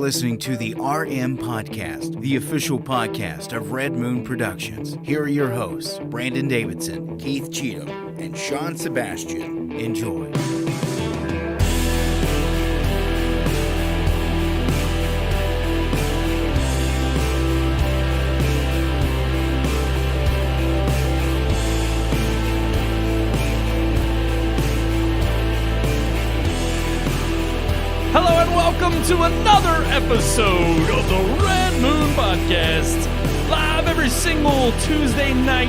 listening to the RMPodcast, the official podcast of Red Moon Productions. Here are your hosts, Brandon Davidson, Keith Cheatham, and Sean Sebastian. Enjoy. Welcome to another episode of the Red Moon Podcast, live every single Tuesday night,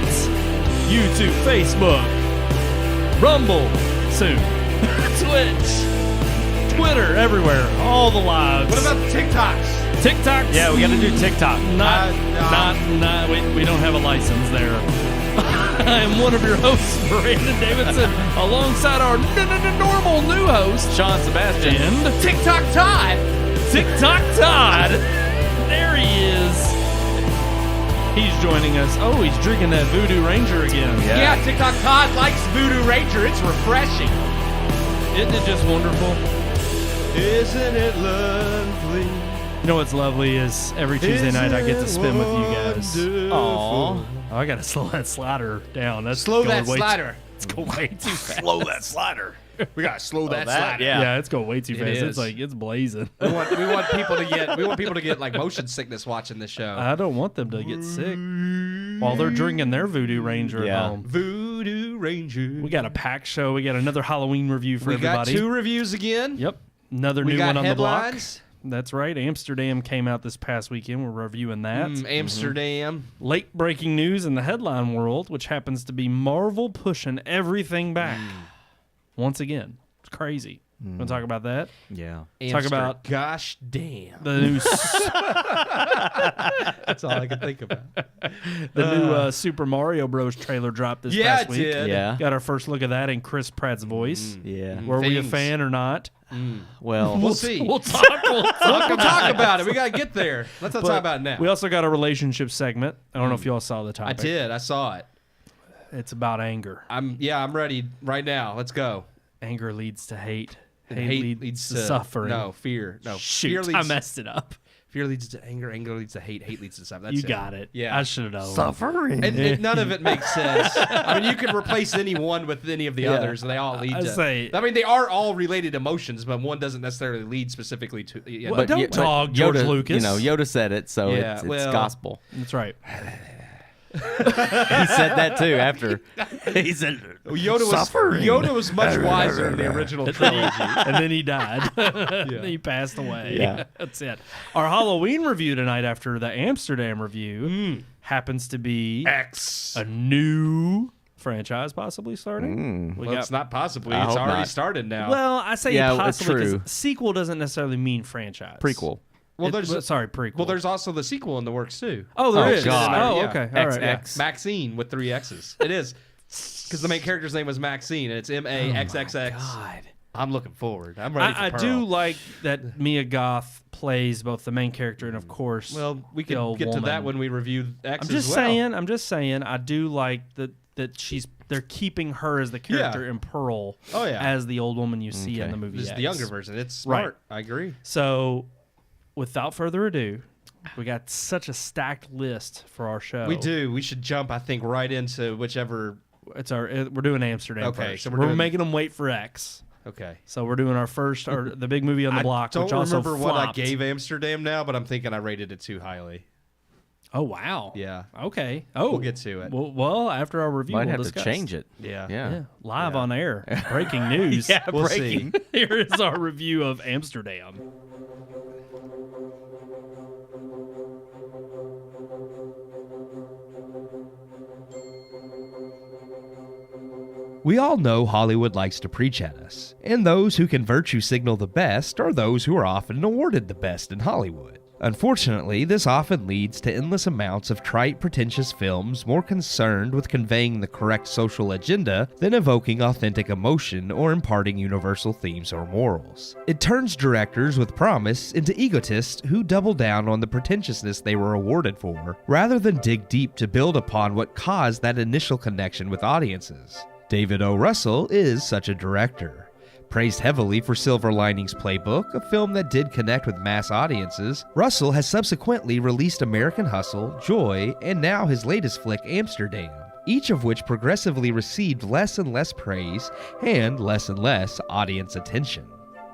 YouTube, Facebook, Rumble, soon, Twitch, Twitter, everywhere, all the lives. What about the TikToks? TikToks? Yeah, we got to do TikTok. We don't have a license there. I am one of your hosts, Brandon Davidson, alongside our normal new host, Sean Sebastian. And TikTok Todd. TikTok Todd. There he is. He's joining us. Oh, he's drinking that Voodoo Ranger again. Yeah, TikTok Todd likes Voodoo Ranger. It's refreshing. Isn't it just wonderful? Isn't it lovely? You know what's lovely is every Tuesday night I get to spend with you guys. Aww. Oh, I got to slow that slider down. That's Slow going that way slider. It's going way too fast. Slow that slider. We gotta slow that slider. Yeah, it's going way too fast. is. It's like it's blazing. We want people to get like motion sickness watching this show. I don't want them to get sick while they're drinking their Voodoo Ranger at home. Voodoo Ranger. We got a packed show. We got another Halloween review for We got everybody. 2 reviews again. Yep. Another We new got one on headlines. the block. That's right. Amsterdam came out this past weekend. We're reviewing that. Amsterdam. Late breaking news in the headline world, which happens to be Marvel pushing everything back. Once again. It's crazy. Want to talk about that? Yeah. Talk about gosh damn. the new That's all I can think about. new Super Mario Bros. Trailer dropped this past week. it did. Yeah. Got our first look at that in Chris Pratt's voice. Yeah. Were we a Things. fan or not? Well, We'll see. We'll talk. We'll talk We'll talk about it. We gotta get there. Let's not But talk about it now. We also got a relationship segment. I don't know if y'all saw the I topic. did. I saw it. It's about anger. I'm ready right now. Let's go. Anger leads to hate. And Hate leads to suffering. No, fear. No, fear Shoot, leads, I messed it up. Fear leads to anger. Anger leads to hate. Hate leads to suffering. That's You got it. Yeah. I should have known. suffering. And none of it makes sense. I mean, you can replace any one with any of the others, and they all lead I to. say- I mean, they are all related emotions, but one doesn't necessarily lead specifically to. Yeah, Well, don't dog George Yoda, Lucas. You know, Yoda said it, so Yeah, it's well- gospel. That's right. He said that too after. He said, Yoda was much wiser in the original trilogy. And then he died. He passed away. Yeah. That's it. Our Halloween review tonight after the Amsterdam review happens to be X. a new franchise possibly starting. We Well, got it's not possibly. I It's hope already not. started now. Well, I say Yeah, it's possibly true. because sequel doesn't necessarily mean franchise. prequel. Prequel. Well, there's also the sequel in the works too. Oh, there Oh, is. God. Oh, Yeah. okay. All right. XX. Yeah. Maxine with 3 X's. It is. Because the main character's name was Maxine, and it's MAXXX. God. I'm looking forward. I'm ready for I Pearl. do like that Mia Goth plays both the main character and, of course, Well, we the can old get to that woman. when we review X I'm as just well. saying. I'm just saying. I do like that they're keeping her as the character in Pearl. Oh, yeah. As the old woman you see in Okay. the movie. This is X. the younger version. It's Right. smart. I agree. So, without further ado, we got such a stacked list for our show. We do. We should jump, I think, right into whichever. We're doing Amsterdam Okay, first. so we're we're doing- making them wait for X. Okay. So we're doing our first, or the big movie on the block, I don't which also remember what I flopped. gave Amsterdam now, but I'm thinking I rated it too highly. Oh wow. Yeah. Okay. Oh, We'll get to it. Well, after our review, Might we'll have discuss. to change it. Yeah. Yeah. Live Yeah. on air. Breaking news. We'll breaking. see. Here is our review of Amsterdam. We all know Hollywood likes to preach at us, and those who can virtue signal the best are those who are often awarded the best in Hollywood. Unfortunately, this often leads to endless amounts of trite, pretentious films more concerned with conveying the correct social agenda than evoking authentic emotion or imparting universal themes or morals. It turns directors with promise into egotists who double down on the pretentiousness they were awarded for, rather than dig deep to build upon what caused that initial connection with audiences. David O. Russell is such a director. Praised heavily for Silver Linings Playbook, a film that did connect with mass audiences, Russell has subsequently released American Hustle, Joy, and now his latest flick, Amsterdam, each of which progressively received less and less praise and less audience attention.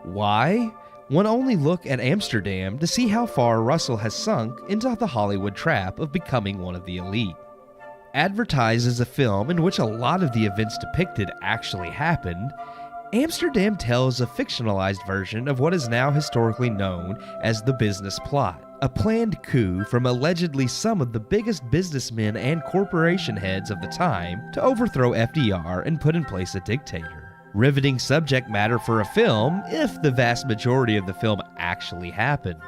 Why? One only look at Amsterdam to see how far Russell has sunk into the Hollywood trap of becoming one of the elite. Advertised as a film in which a lot of the events depicted actually happened, Amsterdam tells a fictionalized version of what is now historically known as the business plot, a planned coup from allegedly some of the biggest businessmen and corporation heads of the time to overthrow FDR and put in place a dictator. Riveting subject matter for a film if the vast majority of the film actually happened.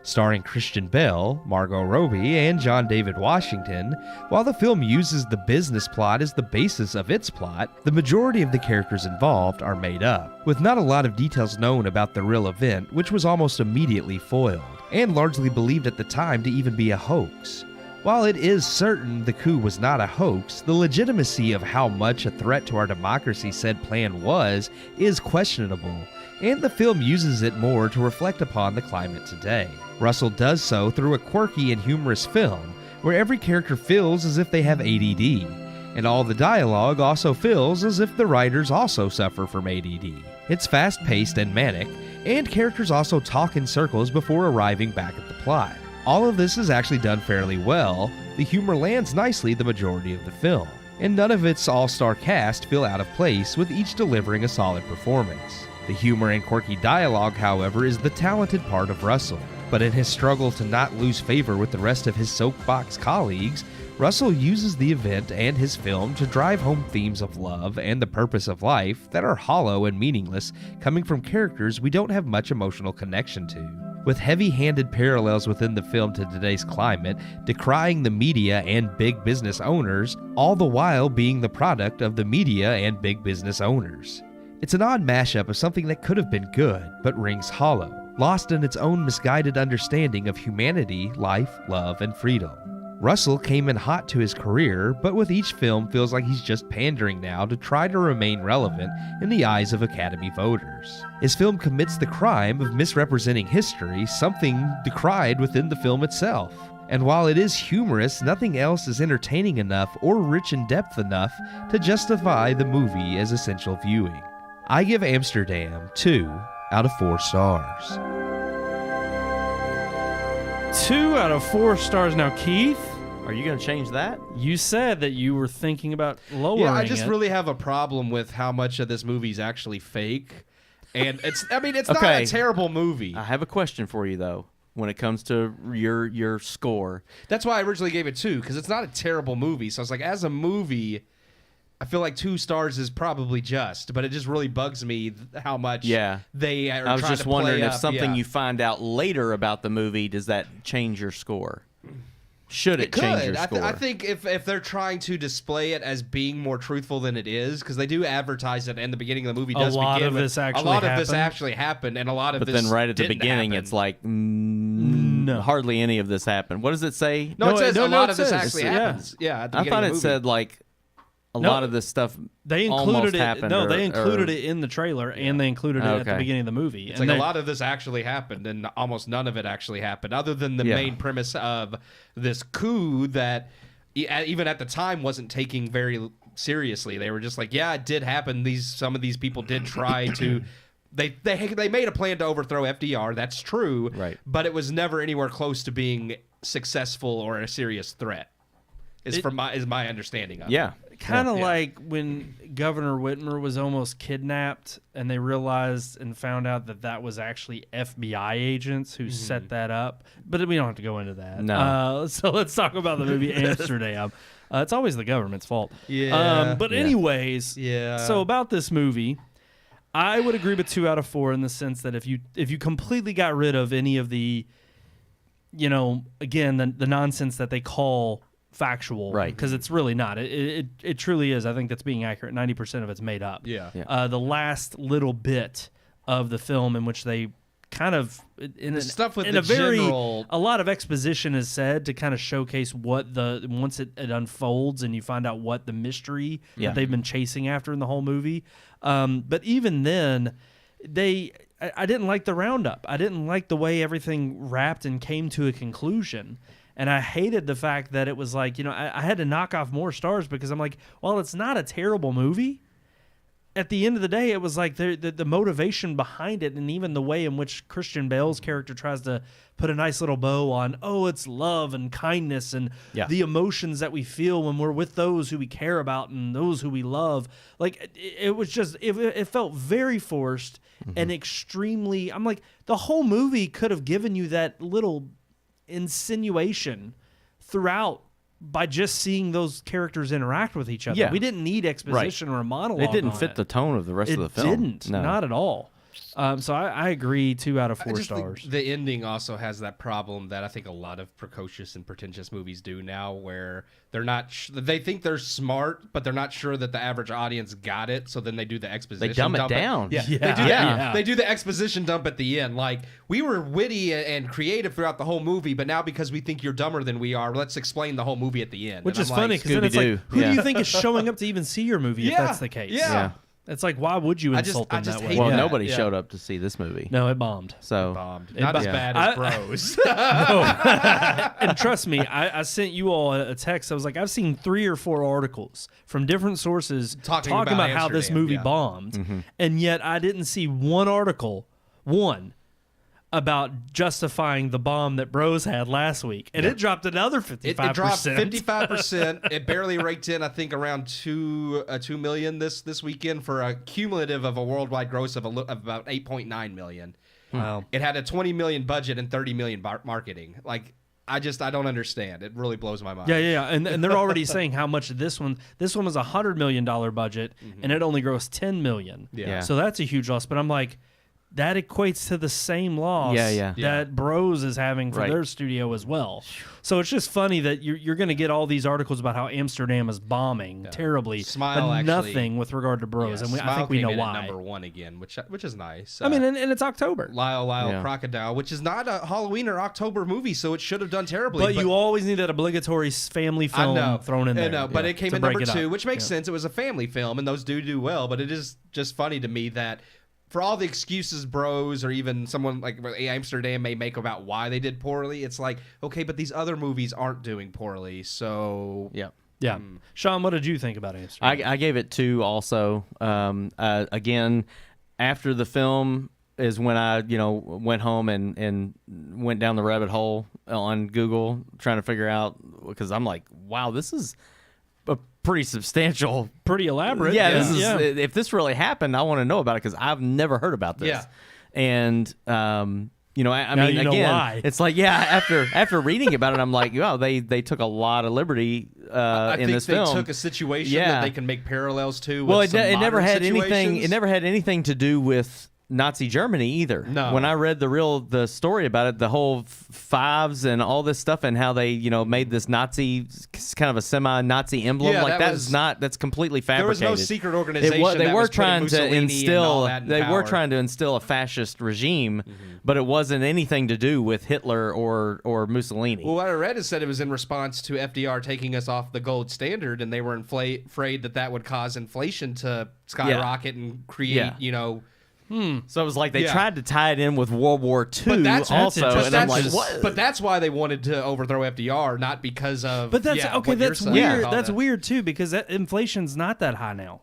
Starring Christian Bale, Margot Robbie, and John David Washington, while the film uses the business plot as the basis of its plot, the majority of the characters involved are made up, with not a lot of details known about the real event, which was almost immediately foiled, and largely believed at the time to even be a hoax. While it is certain the coup was not a hoax, the legitimacy of how much a threat to our democracy said plan was is questionable, and the film uses it more to reflect upon the climate today. Russell does so through a quirky and humorous film, where every character feels as if they have ADD, and all the dialogue also feels as if the writers also suffer from ADD. It's fast-paced and manic, and characters also talk in circles before arriving back at the plot. All of this is actually done fairly well, the humor lands nicely the majority of the film, and none of its all-star cast feel out of place, with each delivering a solid performance. The humor and quirky dialogue, however, is the talented part of Russell. But in his struggle to not lose favor with the rest of his soapbox colleagues, Russell uses the event and his film to drive home themes of love and the purpose of life that are hollow and meaningless, coming from characters we don't have much emotional connection to. With heavy-handed parallels within the film to today's climate, decrying the media and big business owners, all the while being the product of the media and big business owners. It's an odd mashup of something that could have been good, but rings hollow, lost in its own misguided understanding of humanity, life, love, and freedom. Russell came in hot to his career, but with each film feels like he's just pandering now to try to remain relevant in the eyes of Academy voters. His film commits the crime of misrepresenting history, something decried within the film itself. And while it is humorous, nothing else is entertaining enough or rich in depth enough to justify the movie as essential viewing. I give Amsterdam 2 out of 4 stars. 2 out of 4 stars. Now, Keith, Are you going to change that? you said that you were thinking about lowering Yeah, I just it. really have a problem with how much of this movie is actually fake. And it's not Okay. a terrible movie. I have a question for you, though, when it comes to your score. That's why I originally gave it 2, because it's not a terrible movie. So I was like, as a movie, I feel like 2 stars is probably just, but it just really bugs me how much they are I was trying just to wondering play if up. something Yeah. you find out later about the movie, does that change your score? Should it change your score? I think if they're trying to display it as being more truthful than it is, because they do advertise it, and the beginning of the movie does A lot begin of with, this actually a lot of this happened? actually happened, and a lot of but this then right at the didn't beginning, happen. it's like, No. hardly any of this happened. What does it say? No, it says a lot it of this says, actually yeah. happens. Yeah, at the I beginning thought of it the said like a lot of this stuff They almost included it. happened. No, or- they included or- it in the trailer, and they included it at the Okay. beginning of the movie. It's and like a they- lot of this actually happened, and almost none of it actually happened, other than the Yeah. main premise of this coup that even at the time wasn't taking very seriously. They were just like, yeah, it did happen. Some of these people did try to. They made a plan to overthrow FDR. That's true, Right. But it was never anywhere close to being successful or a serious threat. Is my understanding of it. Yeah. kind of Yeah. like when Governor Whitmer was almost kidnapped, and they realized and found out that that was actually FBI agents who set that up. But we don't have to go into that. No. So let's talk about the movie Amsterdam. It's always the government's fault. Yeah. But Yeah. anyways, Yeah. So about this movie, I would agree with 2 out of 4 in the sense that if you completely got rid of any of the, again, the nonsense that they call factual, Right. Because it's really not. It truly is. I think that's being accurate. 90% of it's made up. Yeah. Yeah. The last little bit of the film in which they kind of in the very general... a lot of exposition is said to kind of showcase what once it unfolds and you find out what the mystery that they've been chasing after in the whole movie. But even then, I didn't like the roundup. I didn't like the way everything wrapped and came to a conclusion. And I hated the fact that it was like, I had to knock off more stars because I'm like, well, it's not a terrible movie. At the end of the day, it was like the motivation behind it, and even the way in which Christian Bale's character tries to put a nice little bow on, it's love and kindness and the emotions that we feel when we're with those who we care about and those who we love. Like, it was just, it felt very forced and extremely, I'm like, the whole movie could have given you that little insinuation throughout by just seeing those characters interact with each other. Yeah. We didn't need exposition or a monologue. It didn't fit the tone of the rest of the film. It didn't, not at all. So I agree, 2 out of 4 stars. The ending also has that problem that I think a lot of precocious and pretentious movies do now, where they're not. They think they're smart, but they're not sure that the average audience got it. So then they do the exposition. They dumb it down. They do the exposition dump at the end. Like, we were witty and creative throughout the whole movie, but now because we think you're dumber than we are, let's explain the whole movie at the end. Which is funny because then it's like, who do you think is showing up to even see your movie if that's the case? Yeah. It's like, why would you insult them that way? Well, nobody showed up to see this movie. No, it bombed. So not as bad as Bros. And trust me, I sent you all a text. I was like, I've seen 3 or 4 articles from different sources talking about how this movie bombed, and yet I didn't see one article, about justifying the bomb that Bros had last week. And it dropped another 55%. It dropped 55%. It barely raked in, I think, around 2 million this weekend for a cumulative of a worldwide gross of about 8.9 million. Wow. It had a 20 million budget and 30 million marketing. Like, I don't understand. It really blows my mind. Yeah. And they're already saying how much this one was a $100 million budget, and it only grossed 10 million. Yeah. So that's a huge loss. But I'm like, that equates to the same loss that Bros is having for their studio as well. So it's just funny that you're going to get all these articles about how Amsterdam is bombing terribly, but nothing with regard to Bros. And I think we know why. At number 1 again, which is nice. I mean, and it's October. Lyle Crocodile, which is not a Halloween or October movie, so it should have done terribly. But you always need that obligatory family film thrown in there. I know, but it came in number 2, which makes sense. It was a family film, and those do well. But it is just funny to me that for all the excuses Bros or even someone like Amsterdam may make about why they did poorly, it's like, okay, but these other movies aren't doing poorly, so... Yeah. Sean, what did you think about Amsterdam? I gave it 2 also. Again, after the film is when I, went home and went down the rabbit hole on Google trying to figure out, because I'm like, wow, this is a pretty substantial, pretty elaborate. If this really happened, I want to know about it because I've never heard about this. Yeah. And I mean, again, why. it's like, after reading about it, I'm like, wow, they took a lot of liberty I in this think film. they took a situation that they can make parallels to. Well, with it never had situations. anything. It never had anything to do with Nazi Germany either. No. When I read the story about it, the whole fives and all this stuff and how they, made this Nazi kind of a semi-Nazi emblem, that's completely fabricated. There was no secret organization. They were trying to instill a fascist regime, but it wasn't anything to do with Hitler or Mussolini. Well, what I read is that it was in response to FDR taking us off the gold standard, and they were afraid that would cause inflation to skyrocket and create, So it was like they tried to tie it in with World War II but that's why they wanted to overthrow FDR, not because of. But that's okay. That's weird. That's weird too, because inflation's not that high now.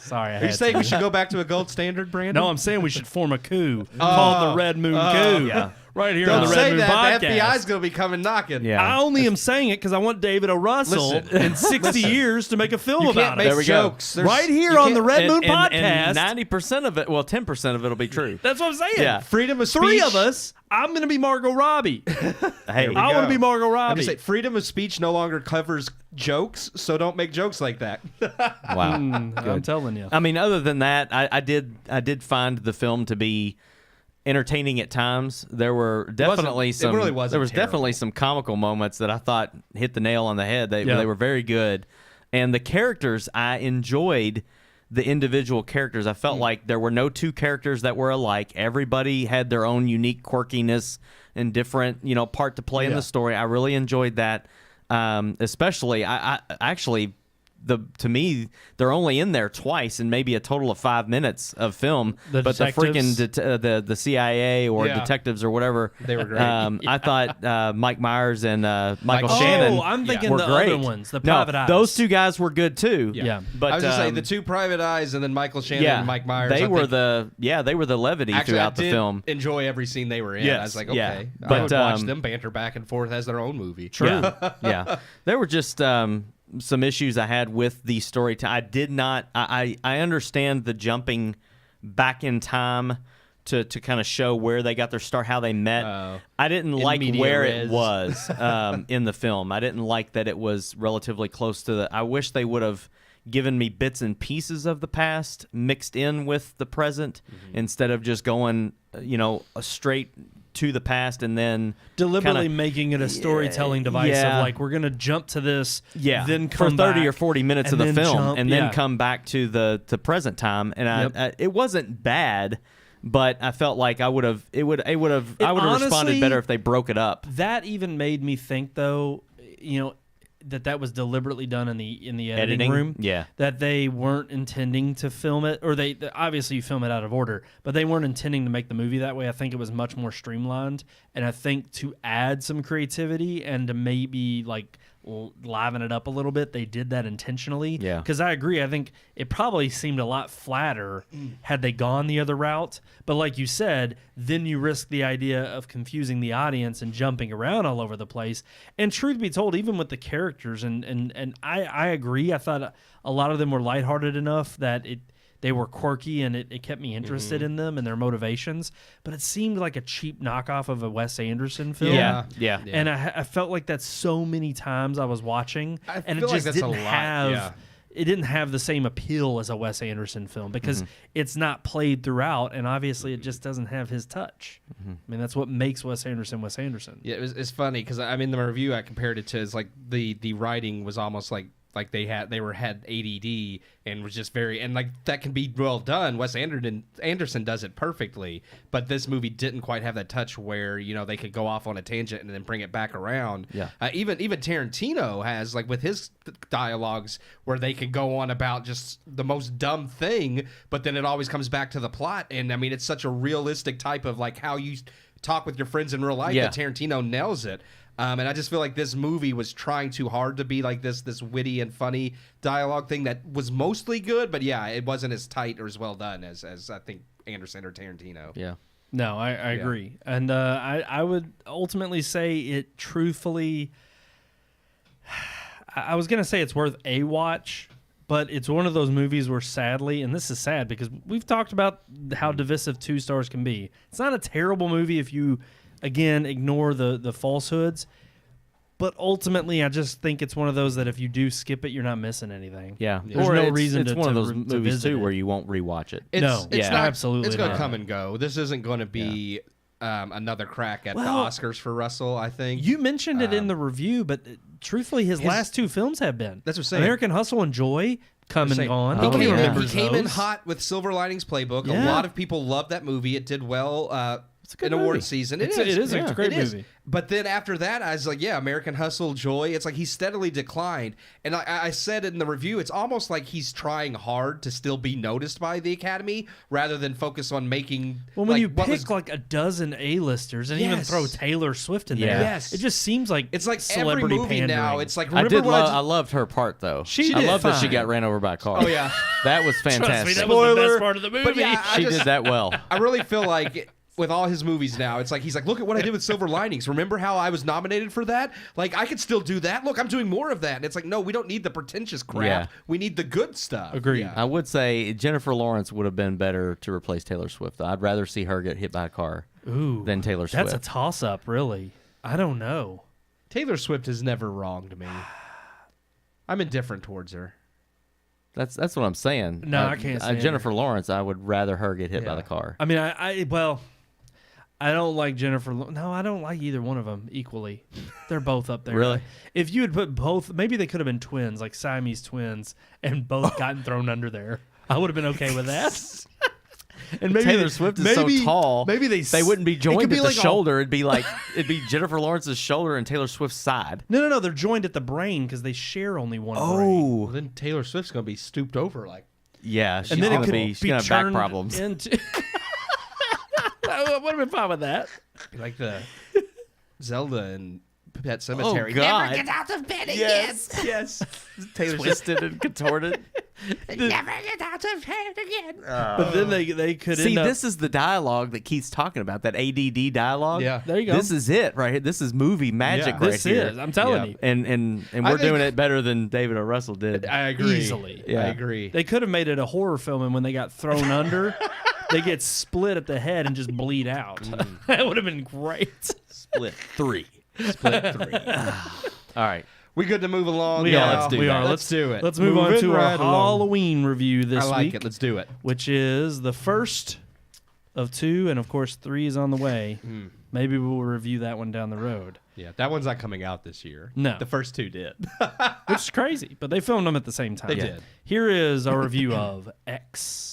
Sorry, Are you saying we should go back to a gold standard, Brandon? No, I'm saying we should form a coup called the Red Moon Coup. Yeah. Right here on the Red Moon Podcast. The FBI's going to be coming knocking. Yeah. I only am saying it because I want David O. Russell in 60 years to make a film about it. There we go. Right here on the Red Moon Podcast. And 90% of it, 10% of it will be true. That's what I'm saying. Yeah. Freedom of speech. 3 of us, I'm going to be Margot Robbie. Hey, I want to be Margot Robbie. Say, freedom of speech no longer covers jokes, so don't make jokes like that. Wow. I'm telling you. I mean, other than that, I did find the film to be entertaining at times. There were definitely definitely some comical moments that I thought hit the nail on the head. They were very good, and the characters I enjoyed the individual characters. I felt like there were no two characters that were alike. Everybody had their own unique quirkiness and different, part to play in the story. I really enjoyed that. Especially, I actually, to me, they're only in there twice in maybe a total of 5 minutes of film. But the freaking the CIA or detectives or whatever, They were great. I thought Mike Myers and Michael Shannon. Oh, I'm thinking were the great. other ones, the private eyes. Those two guys were good too. Yeah. But I was just saying the two private eyes and then Michael Shannon and Mike Myers. They were the levity actually, throughout the film. Enjoy every scene they were in. Yes. I was like, Yeah. okay, But, I would watch them banter back and forth as their own movie. True. Yeah. There were just some issues I had with the story. I did not. I understand the jumping back in time to kind of show where they got their start, how they met. I didn't like where it was in the film. I didn't like that it was relatively close to the. I wish they would have given me bits and pieces of the past mixed in with the present instead of just going, straight to the past and then deliberately making it a storytelling device of like, we're going to jump to this, then for come 30 back, or 40 minutes of and the then film jump, and then come back to the present time. And it wasn't bad, but I felt like I would have responded better if they broke it up. That even made me think, though, that was deliberately done in the editing room. Yeah. That they weren't intending to film it, or they obviously you film it out of order, but they weren't intending to make the movie that way. I think it was much more streamlined, and I think to add some creativity and to maybe like liven it up a little bit, they did that intentionally. Yeah. Because I agree. I think it probably seemed a lot flatter had they gone the other route. But like you said, then you risk the idea of confusing the audience and jumping around all over the place. And truth be told, even with the characters, and I agree. I thought a lot of them were lighthearted enough that they were quirky and it kept me interested in them and their motivations. But it seemed like a cheap knockoff of a Wes Anderson film. Yeah. And I felt like that so many times I was watching, and it just didn't have it didn't have the same appeal as a Wes Anderson film because it's not played throughout, and obviously it just doesn't have his touch. I mean, that's what makes Wes Anderson Wes Anderson. Yeah, it's funny because in the review I compared it to is like the writing was almost like they had ADD and was just very, and like that can be well done. Wes Anderson does it perfectly, but this movie didn't quite have that touch where they could go off on a tangent and then bring it back around. Yeah. Even Tarantino has like with his dialogues where they could go on about just the most dumb thing, but then it always comes back to the plot. And I mean, it's such a realistic type of like how you talk with your friends in real life that Tarantino nails it. And I just feel like this movie was trying too hard to be like this witty and funny dialogue thing that was mostly good, but it wasn't as tight or as well done as I think Anderson or Tarantino. Yeah. No, I agree. And I would ultimately say it truthfully, I was going to say it's worth a watch, but it's one of those movies where sadly, and this is sad because we've talked about how divisive 2 stars can be. It's not a terrible movie if you, again, ignore the falsehoods. But ultimately, I just think it's one of those that if you do skip it, you're not missing anything. Yeah. There's Or no it's, reason it's to one of those to movies, visit too, it. where you won't rewatch it. It's not, absolutely It's going to not. come and go. This isn't going to be another crack at the Well, Oscars for Russell, I think. You mentioned it in the review, but truthfully, his last 2 films have been. That's what I'm saying. American Hustle and Joy come and gone. He Nobody came remembers in those. hot with Silver Linings Playbook. Yeah. A lot of people loved that movie. It did well It's a good in award movie. season. It is a great It is. movie. But then after that, I was like, American Hustle, Joy. It's like he steadily declined. And I said in the review, it's almost like he's trying hard to still be noticed by the Academy rather than focus on making. Well, when like, you what pick was- like a dozen A-listers and even Yes. throw Taylor Swift in there, Yes. it just seems like it's like celebrity every movie pandering. now. It's like I remember did. when I loved her part though. She I did love that she fine. got ran over by a car. Oh yeah. That was Trust me, fantastic. that was the best Spoiler. part of the movie. But yeah, I She just- did that well. I really feel like with all his movies now, it's like he's like, look at what I did with Silver Linings. Remember how I was nominated for that? Like, I could still do that. Look, I'm doing more of that. And it's like, no, we don't need the pretentious crap. Yeah. We need the good stuff. Agreed. Yeah. I would say Jennifer Lawrence would have been better to replace Taylor Swift. I'd rather see her get hit by a car than Taylor Swift. That's a toss-up, really. I don't know. Taylor Swift is never wronged me. I'm indifferent towards her. That's what I'm saying. No, I can't stand Jennifer Lawrence, I would rather her get hit by Yeah. the car. I mean, I don't like Jennifer. No, I don't like either one of them equally. They're both up there. Really? If you had put both, maybe they could have been twins, like Siamese twins, and both gotten thrown under there. I would have been okay with that. And maybe Taylor Swift is so tall. Maybe they wouldn't be joined at be the like shoulder. It'd be Jennifer Lawrence's shoulder and Taylor Swift's side. No. They're joined at the brain because they share only one brain. Well, then Taylor Swift's gonna be stooped over like. Yeah, she's And then gonna it could be. She's gonna have back turned problems. Into... I would have been fine with that. Like the Zelda and Pet Cemetery. Oh, God. Never get out of bed again. Yes. Taylor Twisted and contorted. Never get out of bed again. But then they could See, end up... this is the dialogue that Keith's talking about. That ADD dialogue. Yeah. There you go. This is it right here. This is movie magic Yeah. right This here. is. I'm telling Yeah. you. And I we're think- doing it better than David O. Russell did. I agree. Easily. I Yeah. agree. They could have made it a horror film, and when they got thrown under, they get split at the head and just bleed out. That would have been great. Split 3. Split 3. All right. We good to move along? We are. let's do we that. are. Let's do it. Let's move on Moving to our right along. Halloween review this I like week, it. Let's do it. which is the first of 2, and of course 3 is on the way. Maybe we'll review that one down the road. Yeah, that one's not coming out this year. No. The first 2 did. Which is crazy, but they filmed them at the same time. They did. Here is our review of X.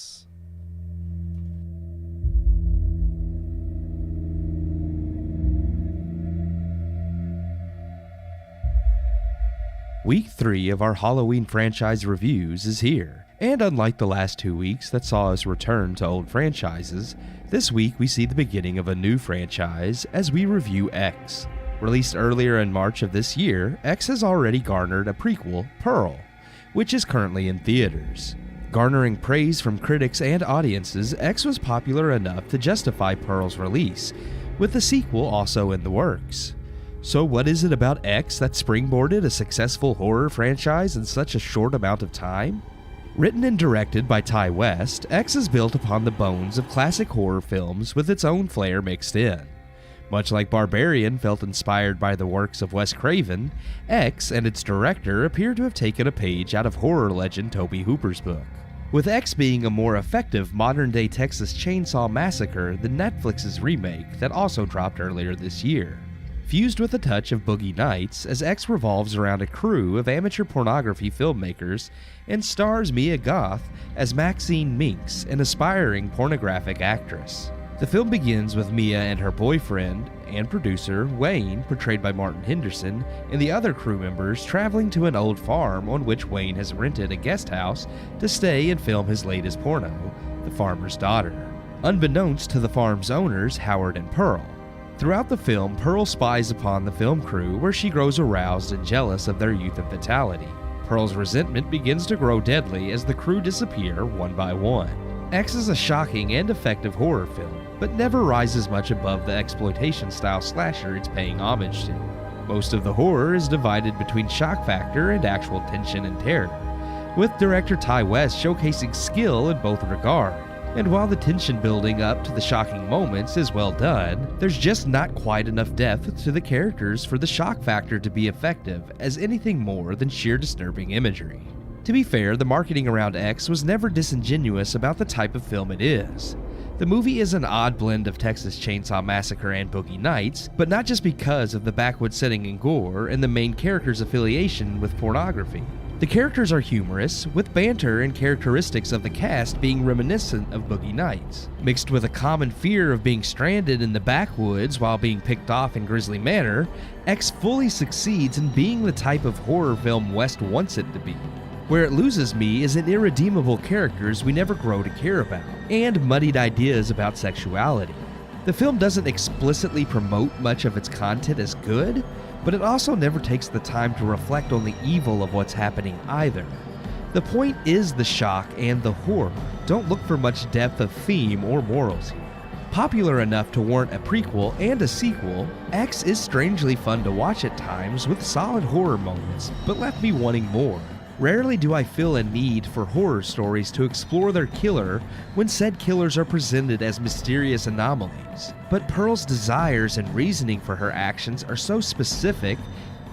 Week 3 of our Halloween franchise reviews is here, and unlike the last 2 weeks that saw us return to old franchises, this week we see the beginning of a new franchise as we review X. Released earlier in March of this year, X has already garnered a prequel, Pearl, which is currently in theaters. Garnering praise from critics and audiences, X was popular enough to justify Pearl's release, with the sequel also in the works. So what is it about X that springboarded a successful horror franchise in such a short amount of time? Written and directed by Ty West, X is built upon the bones of classic horror films with its own flair mixed in. Much like Barbarian felt inspired by the works of Wes Craven, X and its director appear to have taken a page out of horror legend Tobe Hooper's book. With X being a more effective modern-day Texas Chainsaw Massacre than Netflix's remake that also dropped earlier this year. Fused with a touch of Boogie Nights, as X revolves around a crew of amateur pornography filmmakers and stars Mia Goth as Maxine Minks, an aspiring pornographic actress. The film begins with Mia and her boyfriend and producer, Wayne, portrayed by Martin Henderson, and the other crew members traveling to an old farm on which Wayne has rented a guest house to stay and film his latest porno, The Farmer's Daughter, unbeknownst to the farm's owners, Howard and Pearl. Throughout the film, Pearl spies upon the film crew where she grows aroused and jealous of their youth and vitality. Pearl's resentment begins to grow deadly as the crew disappear one by one. X is a shocking and effective horror film, but never rises much above the exploitation-style slasher it's paying homage to. Most of the horror is divided between shock factor and actual tension and terror, with director Ty West showcasing skill in both regard. And while the tension building up to the shocking moments is well done, there's just not quite enough depth to the characters for the shock factor to be effective as anything more than sheer disturbing imagery. To be fair, the marketing around X was never disingenuous about the type of film it is. The movie is an odd blend of Texas Chainsaw Massacre and Boogie Nights, but not just because of the backwoods setting and gore and the main character's affiliation with pornography. The characters are humorous, with banter and characteristics of the cast being reminiscent of Boogie Nights. Mixed with a common fear of being stranded in the backwoods while being picked off in grisly manner, X fully succeeds in being the type of horror film West wants it to be. Where it loses me is in irredeemable characters we never grow to care about, and muddied ideas about sexuality. The film doesn't explicitly promote much of its content as good, but it also never takes the time to reflect on the evil of what's happening either. The point is the shock and the horror. Don't look for much depth of theme or morals here. Popular enough to warrant a prequel and a sequel, X is strangely fun to watch at times with solid horror moments, but left me wanting more. Rarely do I feel a need for horror stories to explore their killer when said killers are presented as mysterious anomalies. But Pearl's desires and reasoning for her actions are so specific,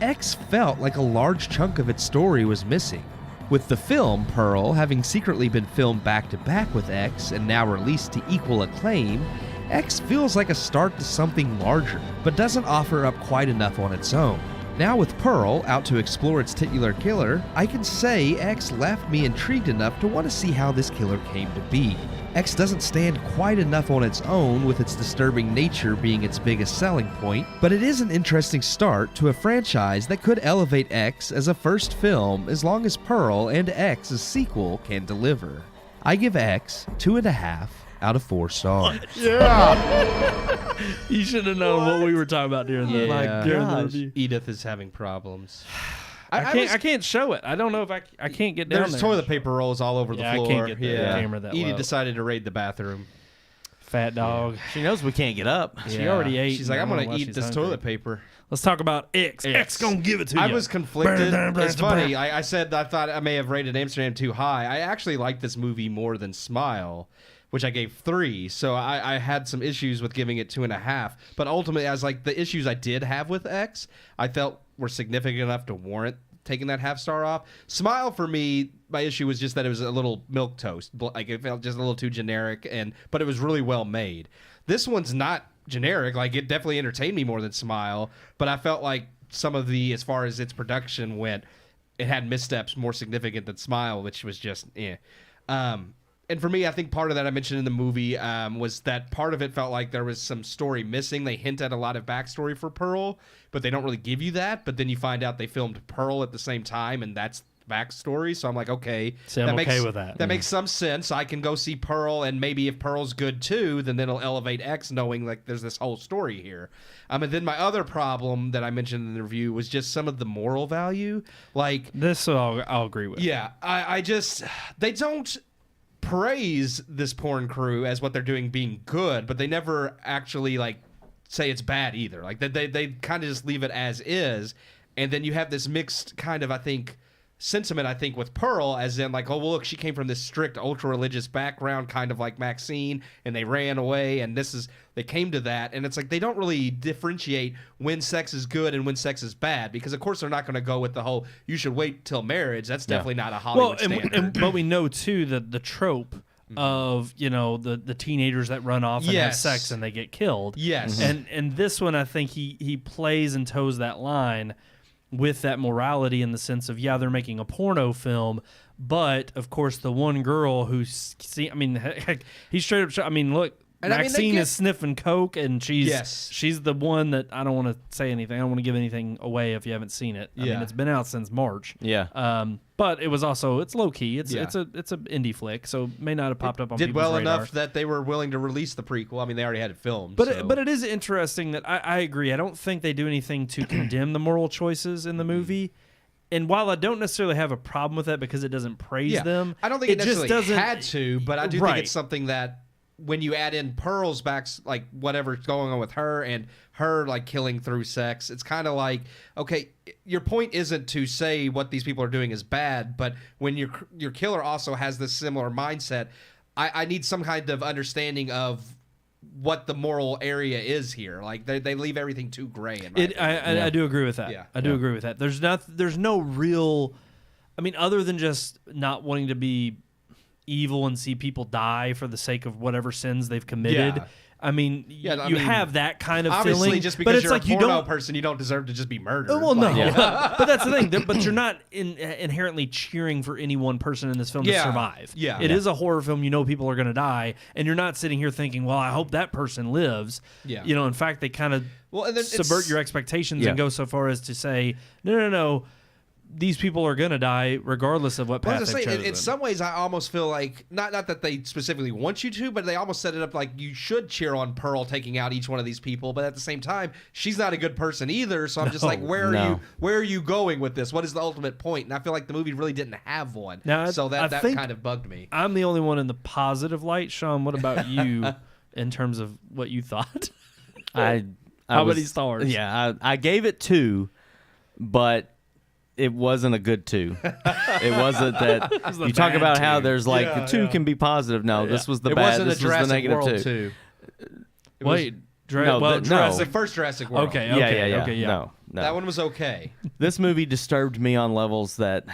X felt like a large chunk of its story was missing. With the film, Pearl, having secretly been filmed back-to-back with X and now released to equal acclaim, X feels like a start to something larger, but doesn't offer up quite enough on its own. Now with Pearl out to explore its titular killer, I can say X left me intrigued enough to want to see how this killer came to be. X doesn't stand quite enough on its own, with its disturbing nature being its biggest selling point, but it is an interesting start to a franchise that could elevate X as a first film as long as Pearl and X's sequel can deliver. I give X 2.5 out of 4 stars. You should have known what we were talking about during the review. Edith is having problems. I can't show it. I don't know if I can't get down There's there. toilet paper rolls all over the floor. I can't get the camera that Edie low. decided to raid the bathroom. Fat dog. She knows we can't get up. She already ate. She's like, I'm going going to eat this toilet paper. Let's talk about X. X gonna give it to you. I was conflicted. It's funny. I said I thought I may have rated Amsterdam too high. I actually like this movie more than Smile, which I gave 3. So I had some issues with giving it 2.5. But ultimately, I was like, the issues I did have with X, I felt were significant enough to warrant taking that half star off. Smile, for me, my issue was just that it was a little milquetoast. Like, it felt just a little too generic, but it was really well made. This one's not generic. Like, it definitely entertained me more than Smile, but I felt like some of the, as far as its production went, it had missteps more significant than Smile, which was just and for me, I think part of that I mentioned in the movie was that part of it felt like there was some story missing. They hint at a lot of backstory for Pearl, but they don't really give you that. But then you find out they filmed Pearl at the same time, and that's backstory. So I'm like, okay, see, I'm okay with that. That makes some sense. I can go see Pearl, and maybe if Pearl's good too, then it'll elevate X, knowing like there's this whole story here. And then my other problem that I mentioned in the review was just some of the moral value. Like this, I'll agree with. Yeah, I just they don't praise this porn crew as what they're doing being good, but they never actually like say it's bad either. Like they kind of just leave it as is, and then you have this mixed kind of sentiment with Pearl, as in like, oh well, look, she came from this strict ultra religious background, kind of like Maxine, and they ran away, and they came to that, and it's like they don't really differentiate when sex is good and when sex is bad, because of course they're not going to go with the whole you should wait till marriage. That's definitely not a Hollywood standard. But we know too that the trope of the teenagers that run off and have sex and they get killed. Yes, and this one I think he plays and toes that line with that morality, in the sense of, they're making a porno film, but of course the one girl who's, he's straight up, look, and Maxine is sniffing coke, and she's the one that, I don't want to say anything, I don't want to give anything away if you haven't seen it. I mean, it's been out since March. But it was also, it's low key. It's an indie flick, so may not have popped up on people's radar. Did well enough that they were willing to release the prequel. I mean, they already had it filmed. But it is interesting that I agree. I don't think they do anything to condemn the moral choices in the movie. And while I don't necessarily have a problem with that because it doesn't praise them, I don't think it necessarily just had to, but I do think it's something that when you add in Pearl's like whatever's going on with her and her like killing through sex, it's kind of like, okay, your point isn't to say what these people are doing is bad, but when your killer also has this similar mindset, I need some kind of understanding of what the moral area is here. Like they leave everything too gray. I do agree with that. Yeah. I do agree with that. There's no real, other than just not wanting to be evil and see people die for the sake of whatever sins they've committed. You have that kind of obviously feeling. Just because but it's you're like a porno person, you don't deserve to just be murdered. Well, no. But that's the thing. But you're not inherently cheering for any one person in this film to survive. It is a horror film. You know people are going to die. And you're not sitting here thinking, well, I hope that person lives. In fact, they kind of subvert your expectations and go so far as to say, no. These people are going to die regardless of what path they've chosen. In some ways, I almost feel like, not that they specifically want you to, but they almost set it up like you should cheer on Pearl taking out each one of these people, but at the same time, she's not a good person either, so I'm just like, where are you going with this? What is the ultimate point? And I feel like the movie really didn't have one, so that kind of bugged me. I'm the only one in the positive light. Sean, what about you in terms of what you thought? How many stars? Yeah, I gave it 2, but it wasn't a good 2. It wasn't that you talk about 2. How there's like the 2 can be positive. No, this was the bad. This was the negative 2. Wait, the first Jurassic World. Okay. No, that one was okay. This movie disturbed me on levels that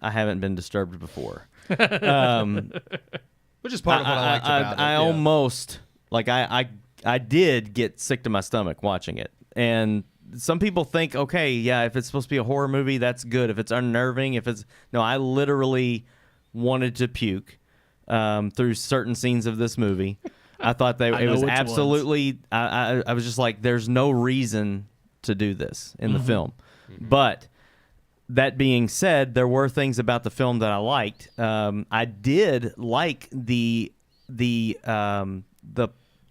I haven't been disturbed before. Which is part of what I liked about it. Almost I did get sick to my stomach watching it, and some people think, okay, yeah, if it's supposed to be a horror movie, that's good. If it's unnerving, no, I literally wanted to puke through certain scenes of this movie. I thought it was absolutely. I was just like, there's no reason to do this in the film. But that being said, there were things about the film that I liked. I did like the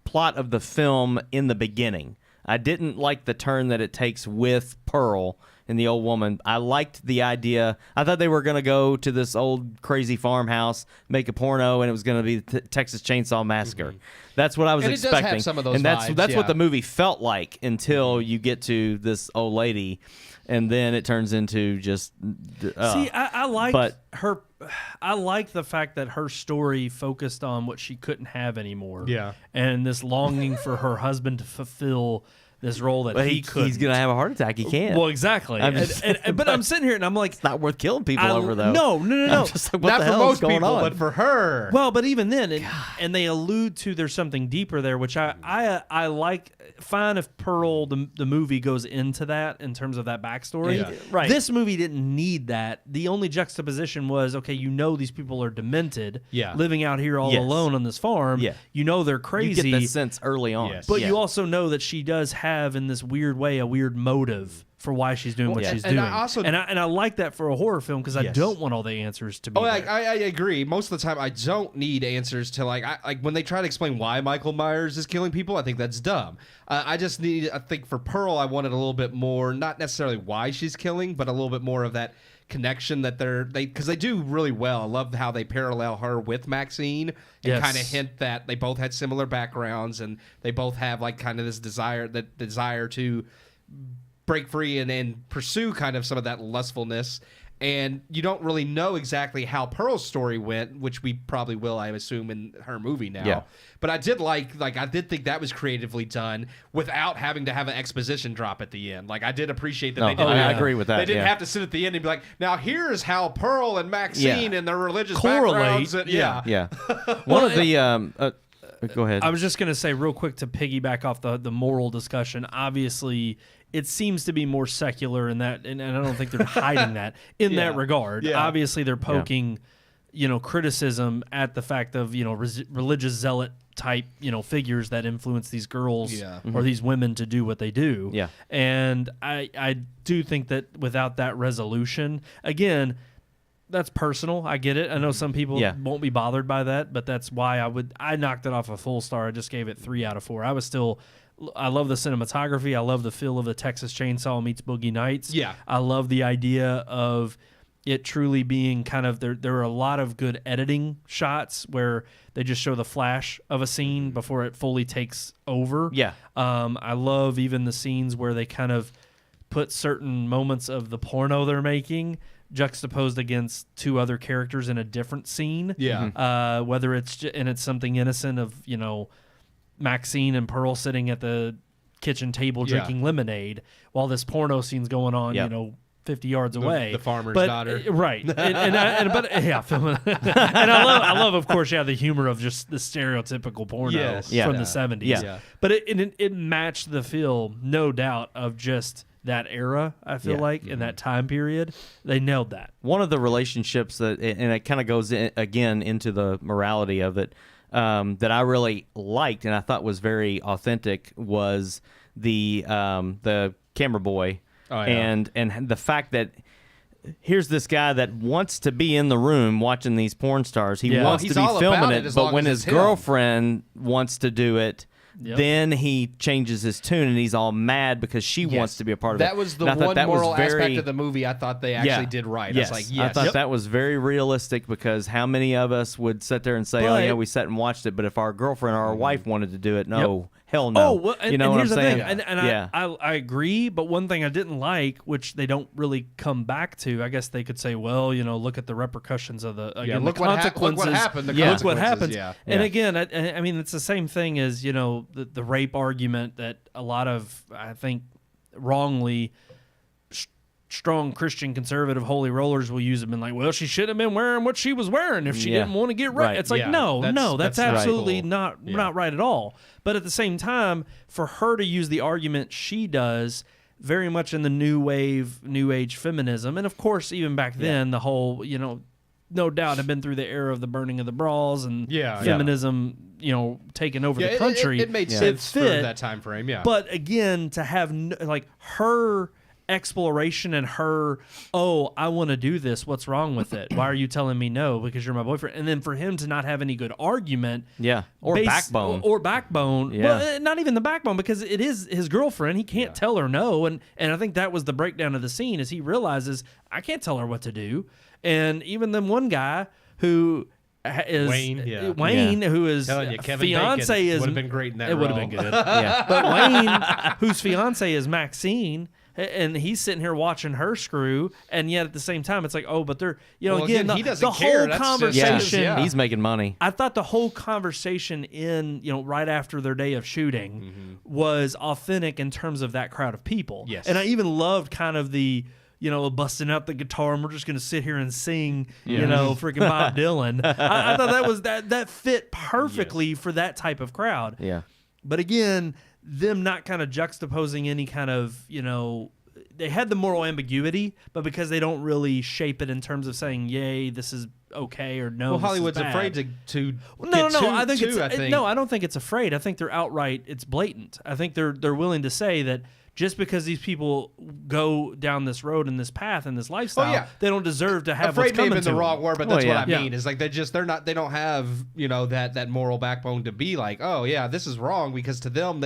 plot of the film in the beginning. I didn't like the turn that it takes with Pearl and the old woman. I liked the idea. I thought they were going to go to this old crazy farmhouse, make a porno, and it was going to be the Texas Chainsaw Massacre. That's what I was expecting. It does have some of those vibes, that's what the movie felt like until you get to this old lady, and then it turns into just. See, I like her. I like the fact that her story focused on what she couldn't have anymore. Yeah, and this longing for her husband to fulfill this role that he couldn't. He's gonna have a heart attack. He can't. Well, exactly. But I'm sitting here and I'm like, it's not worth killing people over though. No. I'm just like, what not the for hell most is going people, on? but for her. Well, but even then, and they allude to there's something deeper there, which I like. Fine if Pearl the movie goes into that in terms of that backstory. Yeah. Right. This movie didn't need that. The only juxtaposition was, okay, these people are demented, living out here all alone on this farm. Yeah. They're crazy. You get that sense early on. Yes. But you also know that she does have, in this weird way, a weird motive for why she's doing what she's doing. I like that for a horror film because I don't want all the answers to be there. I agree. Most of the time, I don't need answers to like when they try to explain why Michael Myers is killing people. I think that's dumb. I think for Pearl, I wanted a little bit more, not necessarily why she's killing, but a little bit more of that connection that because they do really well. I love how they parallel her with Maxine and kind of hint that they both had similar backgrounds and they both have like kind of this desire to break free and pursue kind of some of that lustfulness. And you don't really know exactly how Pearl's story went, which we probably will, I assume, in her movie now. Yeah. But I did I did think that was creatively done without having to have an exposition drop at the end. Like, I did appreciate that they didn't. I agree with that. They didn't have to sit at the end and be like, now here's how Pearl and Maxine and their religious backgrounds. Yeah. One of the go ahead. I was just going to say real quick to piggyback off the moral discussion. Obviously, it seems to be more secular in that, and I don't think they're hiding that in that regard. Yeah. Obviously, they're poking, criticism at the fact of religious zealot type figures that influence these girls or these women to do what they do. Yeah, and I do think that without that resolution, again. That's personal. I get it. I know some people won't be bothered by that, but that's why I knocked it off a full star. I just gave it 3 out of 4. I love the cinematography. I love the feel of the Texas Chainsaw meets Boogie Nights. Yeah. I love the idea of it truly being kind of, there are a lot of good editing shots where they just show the flash of a scene before it fully takes over. Yeah. I love even the scenes where they kind of put certain moments of the porno they're making juxtaposed against 2 other characters in a different scene. Yeah. Whether it's something innocent of, Maxine and Pearl sitting at the kitchen table drinking lemonade while this porno scene's going on, 50 yards away. The farmer's daughter. Right. And I love, of course, the humor of just the stereotypical porno from the 70s. Yeah. But it matched the feel, no doubt, of just that era, I feel like, in that time period. They nailed that. One of the relationships and it kind of goes again into the morality of it, that I really liked and I thought was very authentic was the camera boy. Oh, yeah. And the fact that here's this guy that wants to be in the room watching these porn stars. He wants to be filming it, but when his girlfriend wants to do it, then he changes his tune and he's all mad because she wants to be a part of it. That was the one moral aspect of the movie I thought they actually did right. Yes. I was like, yes. I thought that was very realistic because how many of us would sit there and say, oh, yeah, we sat and watched it, but if our girlfriend or our wife wanted to do it, no. Hell no. Oh, well, and, you know and what here's I'm saying? The thing. I agree, but one thing I didn't like, which they don't really come back to, I guess they could say, well, look at the repercussions of the consequences. Look what happened. Look what happens. Yeah. And again, I mean, it's the same thing as, the rape argument that a lot of, I think, wrongly strong Christian conservative holy rollers will use them and like, well, she shouldn't have been wearing what she was wearing if she didn't want to get raped. Right. It's like, that's absolutely not right at all. But at the same time, for her to use the argument she does very much in the new age feminism. And of course, even back then, the whole, no doubt have been through the era of the burning of the bras and feminism, taking over the country. It made sense for that time frame, But again, to have her exploration and her, I want to do this. What's wrong with it? Why are you telling me no? Because you're my boyfriend. And then for him to not have any good argument. Yeah. Or backbone. Or backbone. Yeah. Well, not even the backbone, because it is his girlfriend. He can't tell her no. And I think that was the breakdown of the scene, is he realizes, I can't tell her what to do. And even then one guy who is Wayne, who is fiance is would have been great in that. It would have been good. But Wayne, whose fiance is Maxine, and he's sitting here watching her screw, and yet at the same time, it's like, but they're, again, he doesn't the care. whole That's conversation. He's making money. I thought the whole conversation right after their day of shooting was authentic in terms of that crowd of people. Yes. And I even loved kind of the, busting out the guitar and we're just going to sit here and sing, freaking Bob Dylan. I thought that fit perfectly for that type of crowd. Yeah. But again, them not kind of juxtaposing any kind of, they had the moral ambiguity, but because they don't really shape it in terms of saying, yay, this is okay, or no. Well, Hollywood's afraid to I don't think it's afraid. I think they're outright, it's blatant. I think they're willing to say that just because these people go down this road and this path and this lifestyle, they don't deserve to have what's coming to them. Afraid may have been the wrong word, but that's what I mean. Is like they don't have, that moral backbone to be like, this is wrong, because to them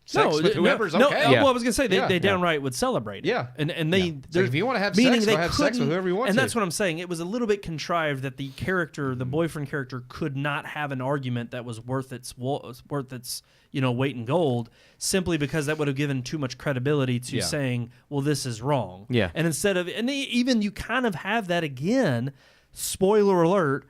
sex with whoever's okay. Well, I was gonna say they downright would celebrate it. Yeah, and they like if you want to have sex, go have sex with whoever you want. And that's what I'm saying. It was a little bit contrived that the character, the boyfriend character, could not have an argument that was worth its weight in gold, simply because that would have given too much credibility to saying, well, this is wrong. Yeah, and even you kind of have that again. Spoiler alert.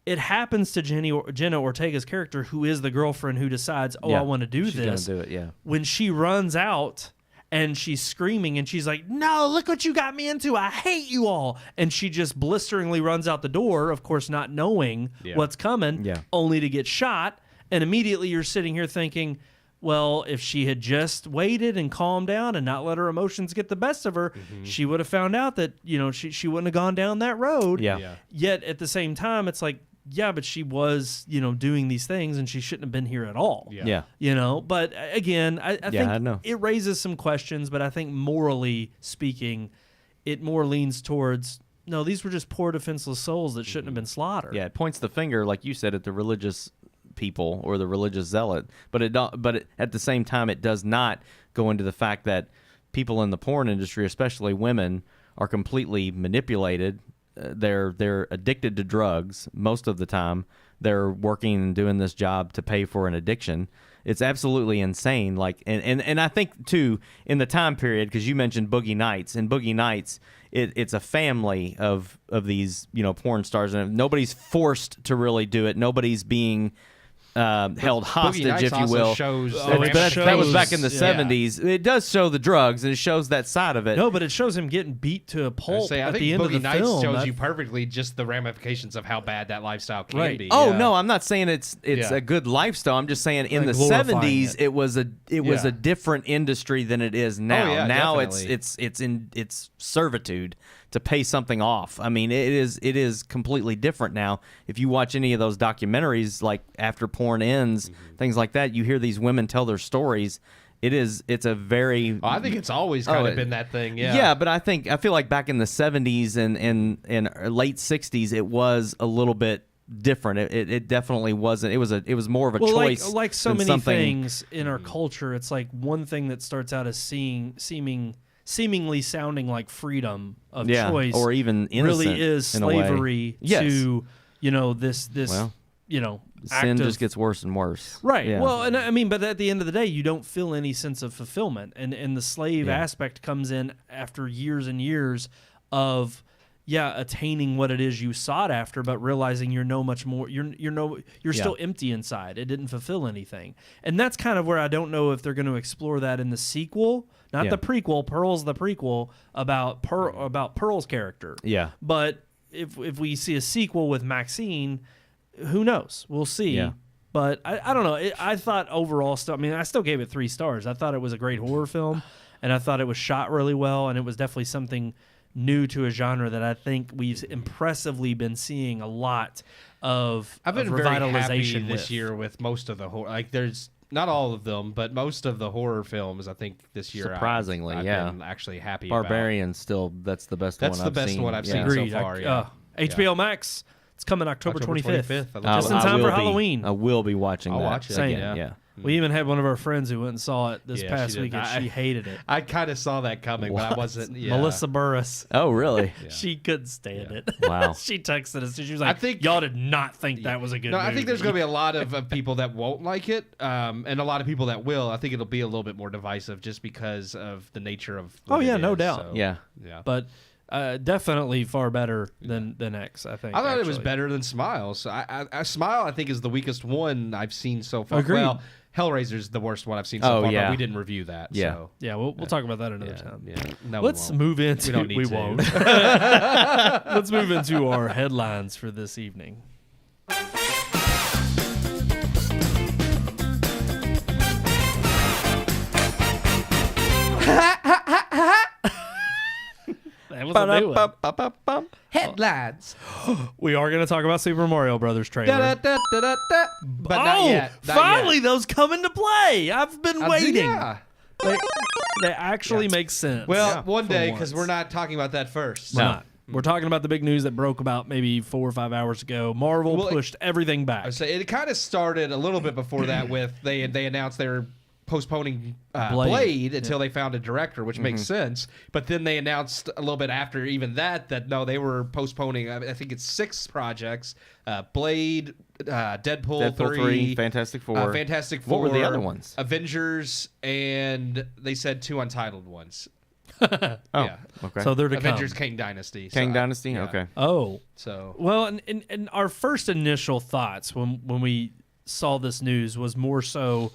It happens to Jenna Ortega's character, who is the girlfriend who decides, I want to do this. She's gonna do it, When she runs out and she's screaming and she's like, no, look what you got me into. I hate you all. And she just blisteringly runs out the door, of course, not knowing what's coming, only to get shot. And immediately you're sitting here thinking, well, if she had just waited and calmed down and not let her emotions get the best of her, she would have found out that, she wouldn't have gone down that road. Yet at the same time, it's like, but she was, doing these things and she shouldn't have been here at all. But again, I think it raises some questions, but I think morally speaking, it more leans towards, no, these were just poor defenseless souls that shouldn't have been slaughtered. Yeah, it points the finger, like you said, at the religious people or the religious zealot, but at the same time, it does not go into the fact that people in the porn industry, especially women, are completely manipulated. They're addicted to drugs most of the time. They're working and doing this job to pay for an addiction. It's absolutely insane. Like, and I think too, in the time period, because you mentioned Boogie Nights, and Boogie Nights, it's a family of these porn stars, and nobody's forced to really do it. Nobody's being held hostage, if you will. That was back in the 70s. It does show the drugs, and it shows that side of it. No, but it shows him getting beat to a pulp at the end of the film. I think Boogie Nights shows you perfectly just the ramifications of how bad that lifestyle can be. Oh, no, I'm not saying it's a good lifestyle. I'm just saying in the 70s, it was a different industry than it is now. Now definitely. it's servitude to pay something off. I mean, it is completely different now. If you watch any of those documentaries, like After Porn Ends, things like that, you hear these women tell their stories. It's a very... I think it's always kind of been that thing, Yeah, but I feel like back in the 70s and late 60s, it was a little bit different. It definitely wasn't. It was more of a choice. Like so many things in our culture, it's like one thing that starts out as seemingly sounding like freedom of choice, or even innocent, really is slavery to this sin just gets worse and worse, right? Well, and I mean, but at the end of the day, you don't feel any sense of fulfillment, and the slave aspect comes in after years and years of attaining what it is you sought after, but realizing you're no much more. You're still empty inside. It didn't fulfill anything, and that's kind of where I don't know if they're going to explore that in the sequel, not the prequel. Pearl's the prequel about Pearl's character. Yeah, but if we see a sequel with Maxine, who knows? We'll see. Yeah. But I don't know. I thought overall, I still gave it 3 stars. I thought it was a great horror film. and I thought it was shot really well, and it was definitely something new to a genre that I think we've impressively been seeing a lot of. I've been of very revitalization happy this year with most of the horror. Like, there's not all of them, but most of the horror films, I think this year, surprisingly, I've been actually happy. Barbarian still, that's the best one I've seen. That's the best one I've seen so far. HBO Max. It's coming October 25th. Just in time for Halloween. I will be watching that. I'll watch it. Same. Again. Yeah. We even had one of our friends who went and saw it this past week, and she hated it. I kind of saw that coming, but I wasn't. Yeah. Melissa Burris. Oh, really? She couldn't stand it. Wow. She texted us. She was like, I think y'all did not think that was a good movie. I think there's going to be a lot of people that won't like it, and a lot of people that will. I think it'll be a little bit more divisive just because of the nature of what no is, doubt. So, Yeah. But definitely far better than X, I think. I thought it was actually. better than Smile. So I Smile, I think, is the weakest one I've seen so far. Agreed. Well, Hellraiser's the worst one I've seen so far, yeah. but we didn't review that. Yeah. So. Yeah, we'll talk about that another time. Yeah. No, Let's we won't. move into. We don't need to. won't. Let's move into our headlines for this evening. That was a new one. Headlines. We are going to talk about Super Mario Brothers trailer. But not yet. Not Finally, yet. those come into play. I've been waiting. Yeah. They actually make sense. Well, one for day, once. because we're not talking about that first. We're not. We're talking about the big news that broke about maybe 4 or 5 hours ago. Marvel pushed everything back. I would say it kind of started a little bit before that with they announced they were postponing Blade until they found a director, which makes sense. But then they announced a little bit after even that no, they were postponing. I think it's 6 projects: Blade, Deadpool 3, Fantastic Four. Fantastic Four. What were the other ones? Avengers, and they said 2 untitled ones. Oh, yeah. okay. So they're to Avengers come. Kang Dynasty. Kang So Dynasty? yeah. Okay. Oh. So Well, and our first initial thoughts when we saw this news was more so,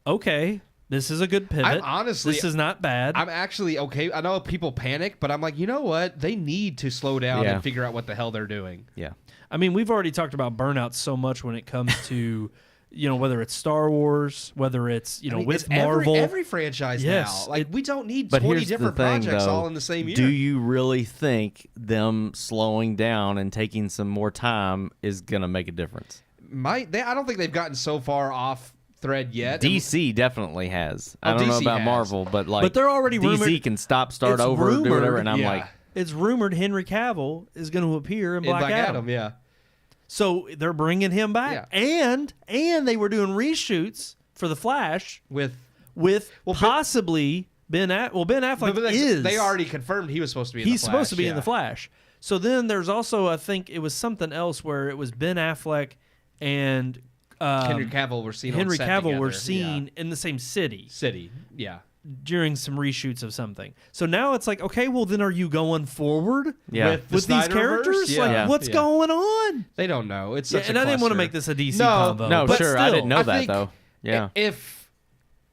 okay, this is a good pivot. I'm honestly, this is not bad. I'm actually okay. I know people panic, but I'm like, you know what? They need to slow down Yeah. and figure out what the hell they're doing. Yeah. I mean, we've already talked about burnout so much when it comes to, whether it's Star Wars, whether it's, with it's Marvel. every franchise Yes, now. Like, we don't need But 20 here's the different thing, projects though. all in the same year. Do you really think them slowing down and taking some more time is going to make a difference? I don't think they've gotten so far off thread yet. DC definitely has. I don't know DC about has. Marvel, but But they're already DC rumored- can stop, start it's over, do whatever, rumored- and I'm yeah. like, It's rumored Henry Cavill is going to appear in in Black Adam. yeah. So they're bringing him back. And they were doing reshoots for The Flash With possibly Ben Affleck is. They already confirmed he was supposed to be in The Flash. He's supposed to be in yeah. The Flash. So then there's also, I think it was something else where it was Ben Affleck and Henry Cavill were seen on set together. in the same city Yeah. during some reshoots of something. So now it's like, okay, well then are you going forward yeah. with these characters? Yeah. Like, Yeah. what's going on? They don't know. It's such and a I didn't want to cluster. make this a DC No, combo. no, but sure. still, I didn't know I that, think though. Yeah. If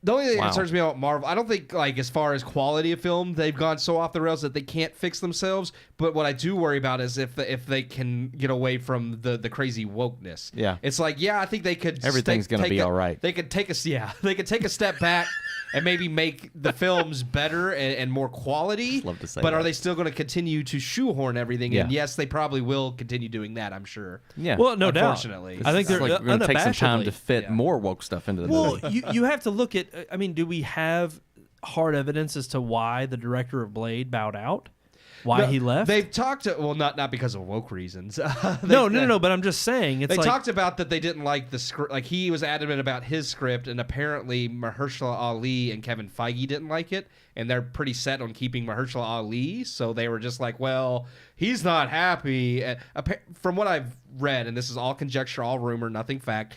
the only thing that Wow. concerns me about Marvel, I don't think like as far as quality of film, they've gone so off the rails that they can't fix themselves. But what I do worry about is if they can get away from the crazy wokeness. Yeah. It's like, I think they could. Everything's gonna be all right. They could take a step back and maybe make the films better and more quality. Love to say but that. are they still going to continue to shoehorn everything? And Yeah. yes, they probably will continue doing that. I'm sure. Yeah. Well, no doubt. Unfortunately. I think It's they're like we're going to take some time to unabashedly- fit Yeah. more woke stuff into the Well, movie. you have to look at. I mean, do we have hard evidence as to why the director of Blade bowed out? Why he left? They've talked to not because of woke reasons. No. But I'm just saying, it's They like talked about that they didn't like the script. Like he was adamant about his script, and apparently Mahershala Ali and Kevin Feige didn't like it, and they're pretty set on keeping Mahershala Ali. So they were just like, well, he's not happy. From what I've read, and this is all conjecture, all rumor, nothing fact,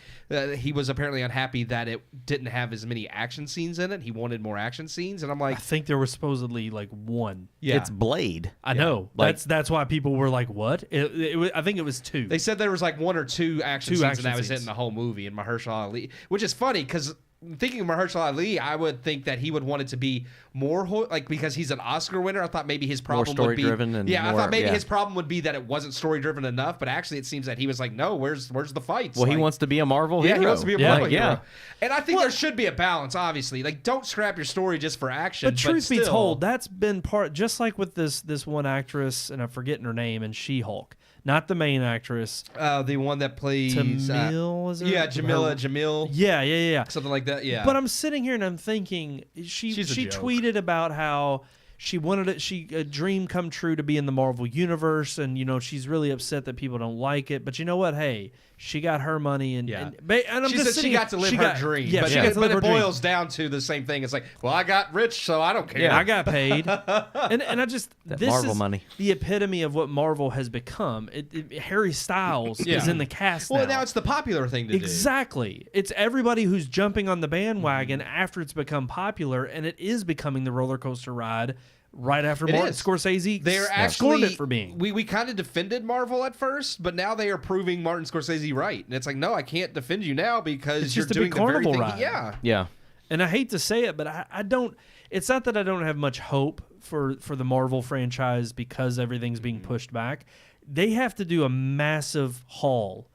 he was apparently unhappy that it didn't have as many action scenes in it. He wanted more action scenes, and I'm I like, think there was supposedly like one. yeah. It's Blade. I know. Like- That's why people were like, "What?" I think it was 2. They said there was like 1 or 2 action Two scenes, action and that was it scenes. in the whole movie. And Mahershala Ali, which is funny because thinking of Mahershala Ali, I would think that he would want it to be more because he's an Oscar winner. I thought maybe his problem more would be story-driven and I more- thought maybe yeah. his problem would be that it wasn't story-driven enough. But actually, it seems that he was like, no, where's the fights? Well, he Like, wants to be a Marvel Yeah, hero. he wants to be a Marvel hero. Yeah. And I think there should be a balance, obviously. Like, don't scrap your story just for action. But truth be still- told, that's been part, just like with this one actress, and I'm forgetting her name, in She-Hulk. Not the main actress. the one that plays Tamil, is it? yeah, Jamil. Yeah. Something like that, yeah. But I'm sitting here and I'm thinking, she She's a joke. tweeted about how she wanted it, a dream come true to be in the Marvel universe, and she's really upset that people don't like it. But you know what? Hey, she got her money, and I'm she just said she sitting got to live her dream. Yeah, but, she got to live her it dream. boils down to the same thing. It's like, well, I got rich, so I don't care. Yeah, I got paid, and I just this Marvel is money. the epitome of what Marvel has become. Harry Styles is in the cast Well, now. now it's the popular thing to do. Exactly. It's everybody who's jumping on the bandwagon after it's become popular, and it is becoming the roller coaster ride right after It Martin is. Scorsese They're scorned actually it for being. We kind of defended Marvel at first, but now they are proving Martin Scorsese right. And it's like, no, I can't defend you now because It's you're just a doing big the very carnival thing. ride. Yeah. Yeah. And I hate to say it, but I don't. It's not that I don't have much hope for the Marvel franchise because everything's being pushed back. They have to do a massive haul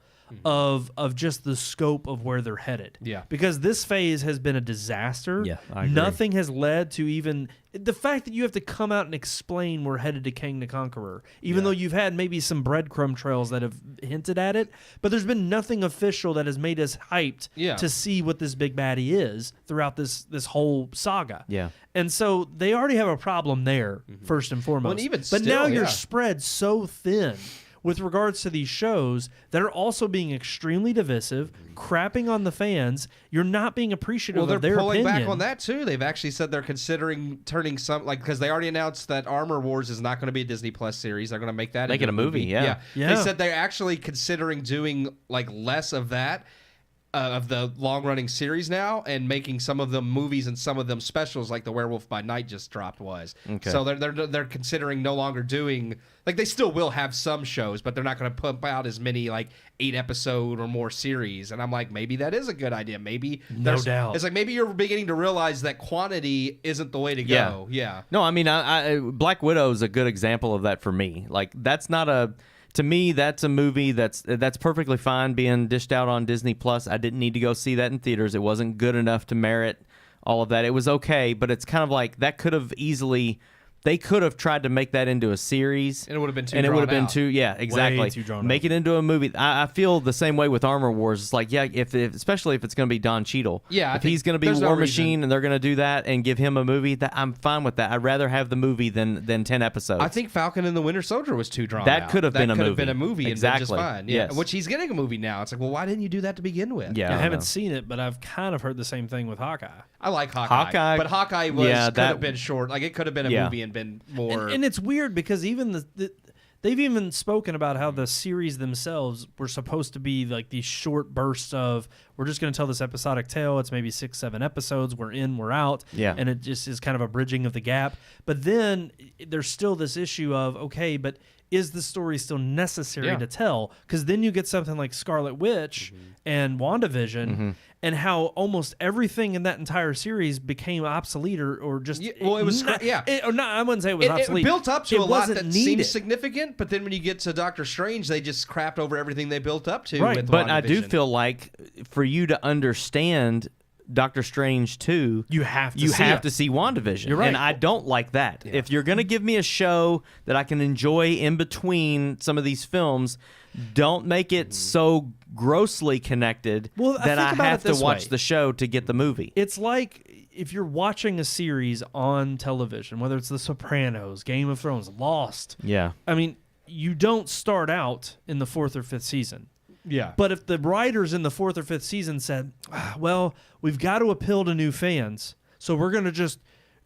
of just the scope of where they're headed. Yeah. Because this phase has been a disaster. Yeah, I agree. Nothing has led to even the fact that you have to come out and explain we're headed to King the Conqueror, even though you've had maybe some breadcrumb trails that have hinted at it, but there's been nothing official that has made us hyped to see what this big baddie is throughout this whole saga. Yeah. And so they already have a problem there, first and foremost. Well, and even but now still, you're yeah. spread so thin with regards to these shows that are also being extremely divisive, crapping on the fans. You're not being appreciative Well, of they're their pulling opinion. back on that too. They've actually said they're considering turning some because they already announced that Armor Wars is not going to be a Disney Plus series. They're going to make that Make into it a movie, yeah. Yeah. They said they're actually considering doing like less of that. Of the long-running series now, and making some of them movies and some of them specials, like the Werewolf by Night just dropped was. Okay. So they're considering no longer doing like they still will have some shows, but they're not going to pump out as many like 8-episode or more series. And I'm like, maybe that is a good idea. Maybe No doubt. It's like maybe you're beginning to realize that quantity isn't the way to Yeah. go. Yeah. No, I mean, I Black Widow is a good example of that for me. Like, that's not a. To me, that's a movie that's perfectly fine being dished out on Disney Plus. I didn't need to go see that in theaters. It wasn't good enough to merit all of that. It was okay, but it's kind of like that could have easily. They could have tried to make that into a series, And it would have been too and it would have drawn been out. too. Yeah, exactly. too drawn Make it into a movie. I feel the same way with Armor Wars. It's like, yeah, if especially if it's going to be Don Cheadle. Yeah, I if think he's going to be there's no War reason. Machine and they're going to do that and give him a movie, that I'm fine with that. I'd rather have the movie than 10 episodes. I think Falcon and the Winter Soldier was too drawn That out. could have been a could have movie. been a movie and Exactly. been just fine. Yeah. Yes. Which he's getting a movie now. It's like, well, why didn't you do that to begin with? Yeah, I haven't know. seen it, but I've kind of heard the same thing with Hawkeye. I like Hawkeye. But Hawkeye could have been short. Like it could have been a movie and been more. And it's weird because even they've even spoken about how the series themselves were supposed to be like these short bursts of we're just going to tell this episodic tale. It's maybe 6-7 episodes. We're in, we're out. Yeah. And it just is kind of a bridging of the gap. But then there's still this issue of, okay, but is the story still necessary to tell? Because then you get something like Scarlet Witch and WandaVision, and how almost everything in that entire series became obsolete or just it was I wouldn't say it was obsolete. It built up to It a lot wasn't that needed. seems significant, but then when you get to Doctor Strange, they just crapped over everything they built up to. Right. With But I do WandaVision. feel like for you to understand Doctor Strange 2, You have to you see have it. to see WandaVision. You're right. And I don't like that. If you're going to give me a show that I can enjoy in between some of these films, don't make it so grossly connected Well, that think I about have it to this watch way. the show to get the movie. It's like if you're watching a series on television, whether it's The Sopranos, Game of Thrones, Lost. Yeah. I mean, you don't start out in the 4th or 5th season. Yeah. But if the writers in the 4th or 5th season said, well, we've got to appeal to new fans, so we're going to just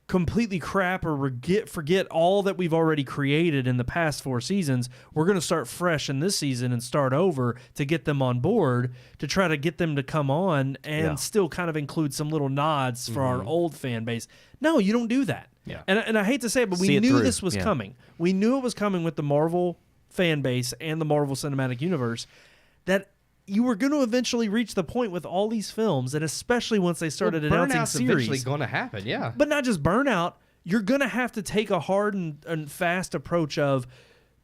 completely crap or forget all that we've already created in the past 4 seasons. We're going to start fresh in this season and start over to get them on board, to try to get them to come on and still kind of include some little nods for our old fan base. No, you don't do that. Yeah. And I hate to say it, but See we it knew through. this was Yeah. coming. We knew it was coming with the Marvel fan base and the Marvel Cinematic Universe, that you were going to eventually reach the point with all these films, and especially once they started announcing burnout's series. eventually going to happen, yeah. But not just burnout. You're going to have to take a hard and fast approach of,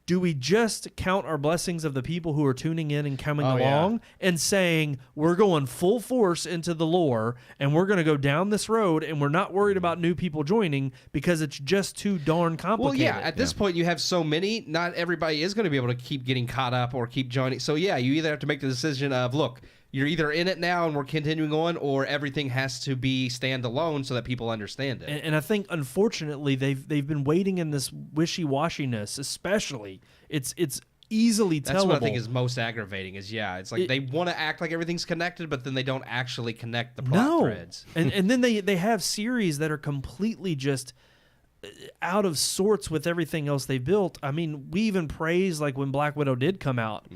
do we just count our blessings of the people who are tuning in and coming along and saying, we're going full force into the lore and we're going to go down this road and we're not worried about new people joining because it's just too darn complicated? Well, yeah, at this point you have so many, not everybody is going to be able to keep getting caught up or keep joining. So, yeah, you either have to make the decision of, look, you're either in it now and we're continuing on, or everything has to be standalone so that people understand it. And I think, unfortunately, they've been waiting in this wishy-washiness, especially. It's easily tellable. That's what I think is most aggravating is, it's like they want to act like everything's connected, but then they don't actually connect the plot threads. And then they have series that are completely just out of sorts with everything else they built. I mean, we even praised, like, when Black Widow did come out,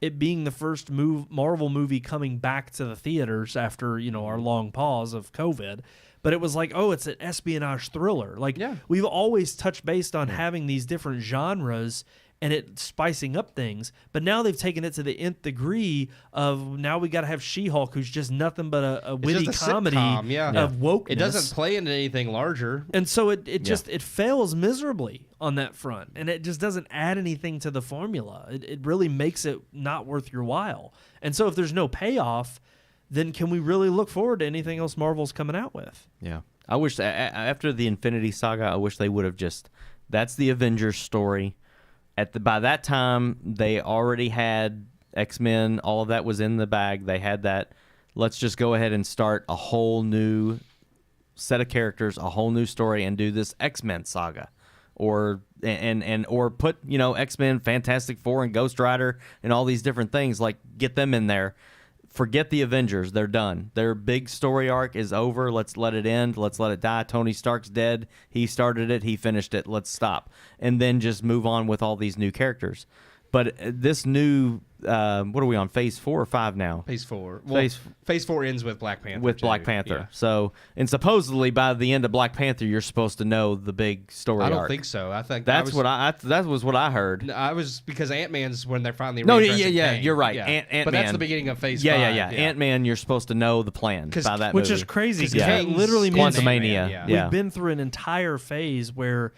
it being the first Marvel movie coming back to the theaters after, our long pause of COVID. But it was like, it's an espionage thriller. Like, we've always touched base on having these different genres and it spicing up things. But now they've taken it to the nth degree of, now we got to have She-Hulk, who's just nothing but a witty comedy of wokeness. It doesn't play into anything larger. And so it fails miserably on that front. And it just doesn't add anything to the formula. It really makes it not worth your while. And so if there's no payoff, then can we really look forward to anything else Marvel's coming out with? Yeah. I wish after the Infinity Saga, I wish they would have that's the Avengers story. By that time, they already had X-Men. All of that was in the bag. They had that. Let's just go ahead and start a whole new set of characters, a whole new story, and do this X-Men saga, or put X-Men, Fantastic Four, and Ghost Rider, and all these different things. Like, get them in there. Forget the Avengers. They're done. Their big story arc is over. Let's let it end. Let's let it die. Tony Stark's dead. He started it. He finished it. Let's stop. And then just move on with all these new characters. But this new, what are we on, Phase 4 or 5 now? Phase 4. Well, Phase 4 ends with Black Panther. Black Panther. Yeah. So, and supposedly by the end of Black Panther, you're supposed to know the big story arc. I don't think so. I think that was what I heard. Because Ant-Man's when they're finally you're right. Yeah. Ant-Man. But that's the beginning of Phase 5. Yeah. Ant-Man, you're supposed to know the plan by that which movie. is crazy because that literally means Quantumania. We've been through an entire phase where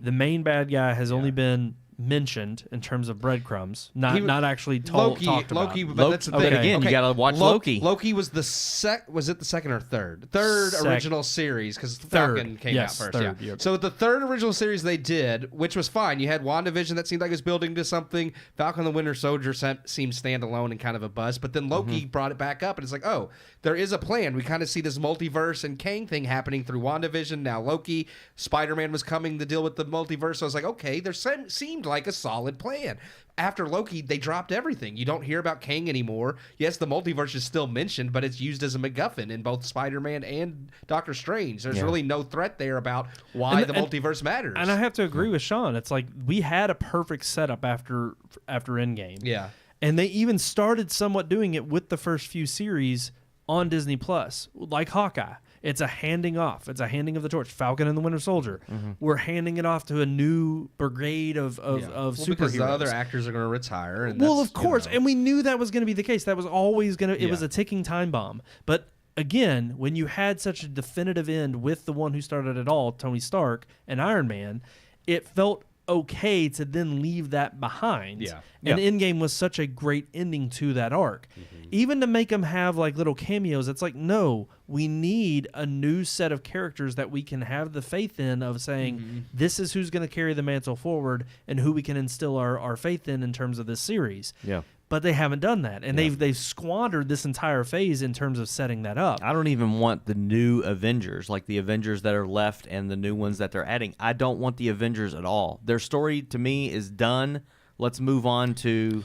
the main bad guy has only been mentioned in terms of breadcrumbs, not actually talked about. Loki, but that's the thing. Again, you gotta watch Loki. Loki was was it the second or third? Third original series, because Falcon came out first. Third, yeah. So the third original series they did, which was fine. You had WandaVision that seemed like it was building to something. Falcon and the Winter Soldier seemed standalone and kind of a buzz. But then Loki brought it back up, and it's like, oh, there is a plan. We kind of see this multiverse and Kang thing happening through WandaVision. Now Loki, Spider-Man was coming to deal with the multiverse. So I was like, okay, there seemed like a solid plan. After Loki, they dropped everything. You don't hear about Kang anymore. Yes, the multiverse is still mentioned, but it's used as a MacGuffin in both Spider-Man and Doctor Strange. There's really no threat there about why the multiverse matters. And I have to agree with Sean. It's like we had a perfect setup after Endgame. Yeah. And they even started somewhat doing it with the first few series on Disney Plus, like Hawkeye. It's a handing off. It's a handing of the torch. Falcon and the Winter Soldier. We're handing it off to a new brigade of superheroes. Because the other actors are going to retire. And of course. And we knew that was going to be the case. That was always going to... It was a ticking time bomb. But again, when you had such a definitive end with the one who started it all, Tony Stark and Iron Man, it felt okay to then leave that behind. Yeah. And Endgame was such a great ending to that arc. Even to make them have like little cameos, it's like, no, we need a new set of characters that we can have the faith in of saying, this is who's going to carry the mantle forward and who we can instill our faith in terms of this series. Yeah. But they haven't done that. And they've squandered this entire phase in terms of setting that up. I don't even want the new Avengers, like the Avengers that are left and the new ones that they're adding. I don't want the Avengers at all. Their story, to me, is done. Let's move on to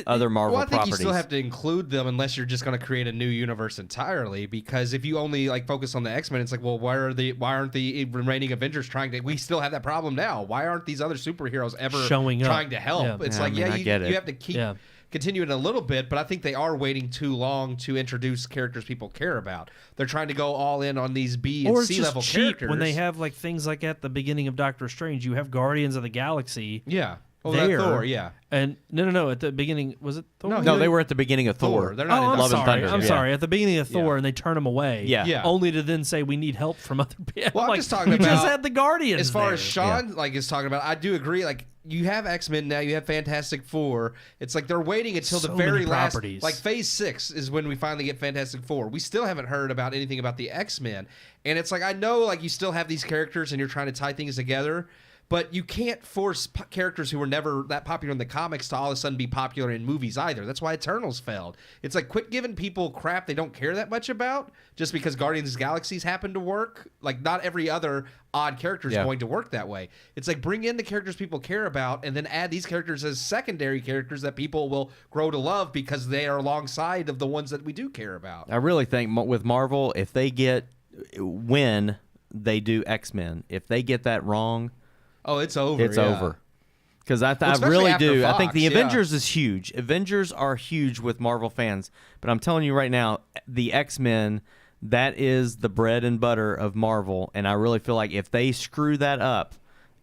other Marvel properties. I think you still have to include them unless you're just going to create a new universe entirely. Because if you only focus on the X-Men, it's like, well, why aren't the remaining Avengers trying to? We still have that problem now. Why aren't these other superheroes ever showing up, trying to help? It's I have to keep. Yeah. Continuing a little bit, but I think they are waiting too long to introduce characters people care about. They're trying to go all in on these B and C level characters. When they have things like at the beginning of Doctor Strange, you have Guardians of the Galaxy. Yeah. there. Thor, yeah. And no. At the beginning, was it Thor? No, they were at the beginning of Thor. They're not in I'm Love and sorry. Thunder. I'm Yeah. sorry. At the beginning of Thor, Yeah. and they turn him away. Yeah. Only to then say we need help from other people. Well, I'm like, just talking you about just had the Guardians. As far there. as Sean is talking about, I do agree. Like you have X-Men now, you have Fantastic Four. It's like they're waiting until So the very many last. properties. Like Phase 6 is when we finally get Fantastic Four. We still haven't heard about anything about the X-Men, and it's like I know like you still have these characters and you're trying to tie things together. But you can't force characters who were never that popular in the comics to all of a sudden be popular in movies either. That's why Eternals failed. It's like quit giving people crap they don't care that much about just because Guardians of the Galaxies happen to work. Like not every other odd character is going to work that way. It's like bring in the characters people care about and then add these characters as secondary characters that people will grow to love because they are alongside of the ones that we do care about. I really think with Marvel, if they get when they do X-Men, if they get that wrong, Oh, it's over. it's over. Because I especially really after do. I think Fox, the yeah. Avengers is huge. Avengers are huge with Marvel fans. But I'm telling you right now, the X-Men, that is the bread and butter of Marvel. And I really feel like if they screw that up,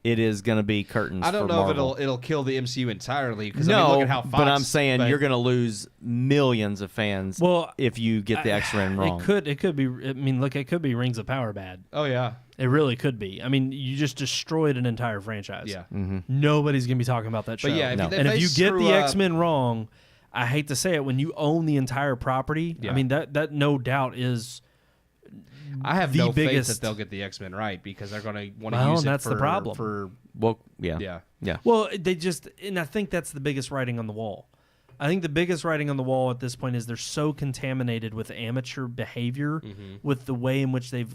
it is going to be curtains. I don't for know Marvel. if it'll kill the MCU entirely because No, I mean, look at how Fox, but I'm saying you're going to lose millions of fans if you get the X-Men wrong. It could be. I mean, look, it could be Rings of Power bad. Oh yeah. It really could be. I mean, you just destroyed an entire franchise. Yeah. Nobody's gonna be talking about that show. But yeah, and if you get the X-Men wrong, I hate to say it, when you own the entire property, I mean that no doubt is. I have the no biggest faith that they'll get the X-Men right because they're going to want to Well, use and it that's the problem. for Well, yeah. Well, they just, and I think that's the biggest writing on the wall. I think the biggest writing on the wall at this point is they're so contaminated with amateur behavior, with the way in which they.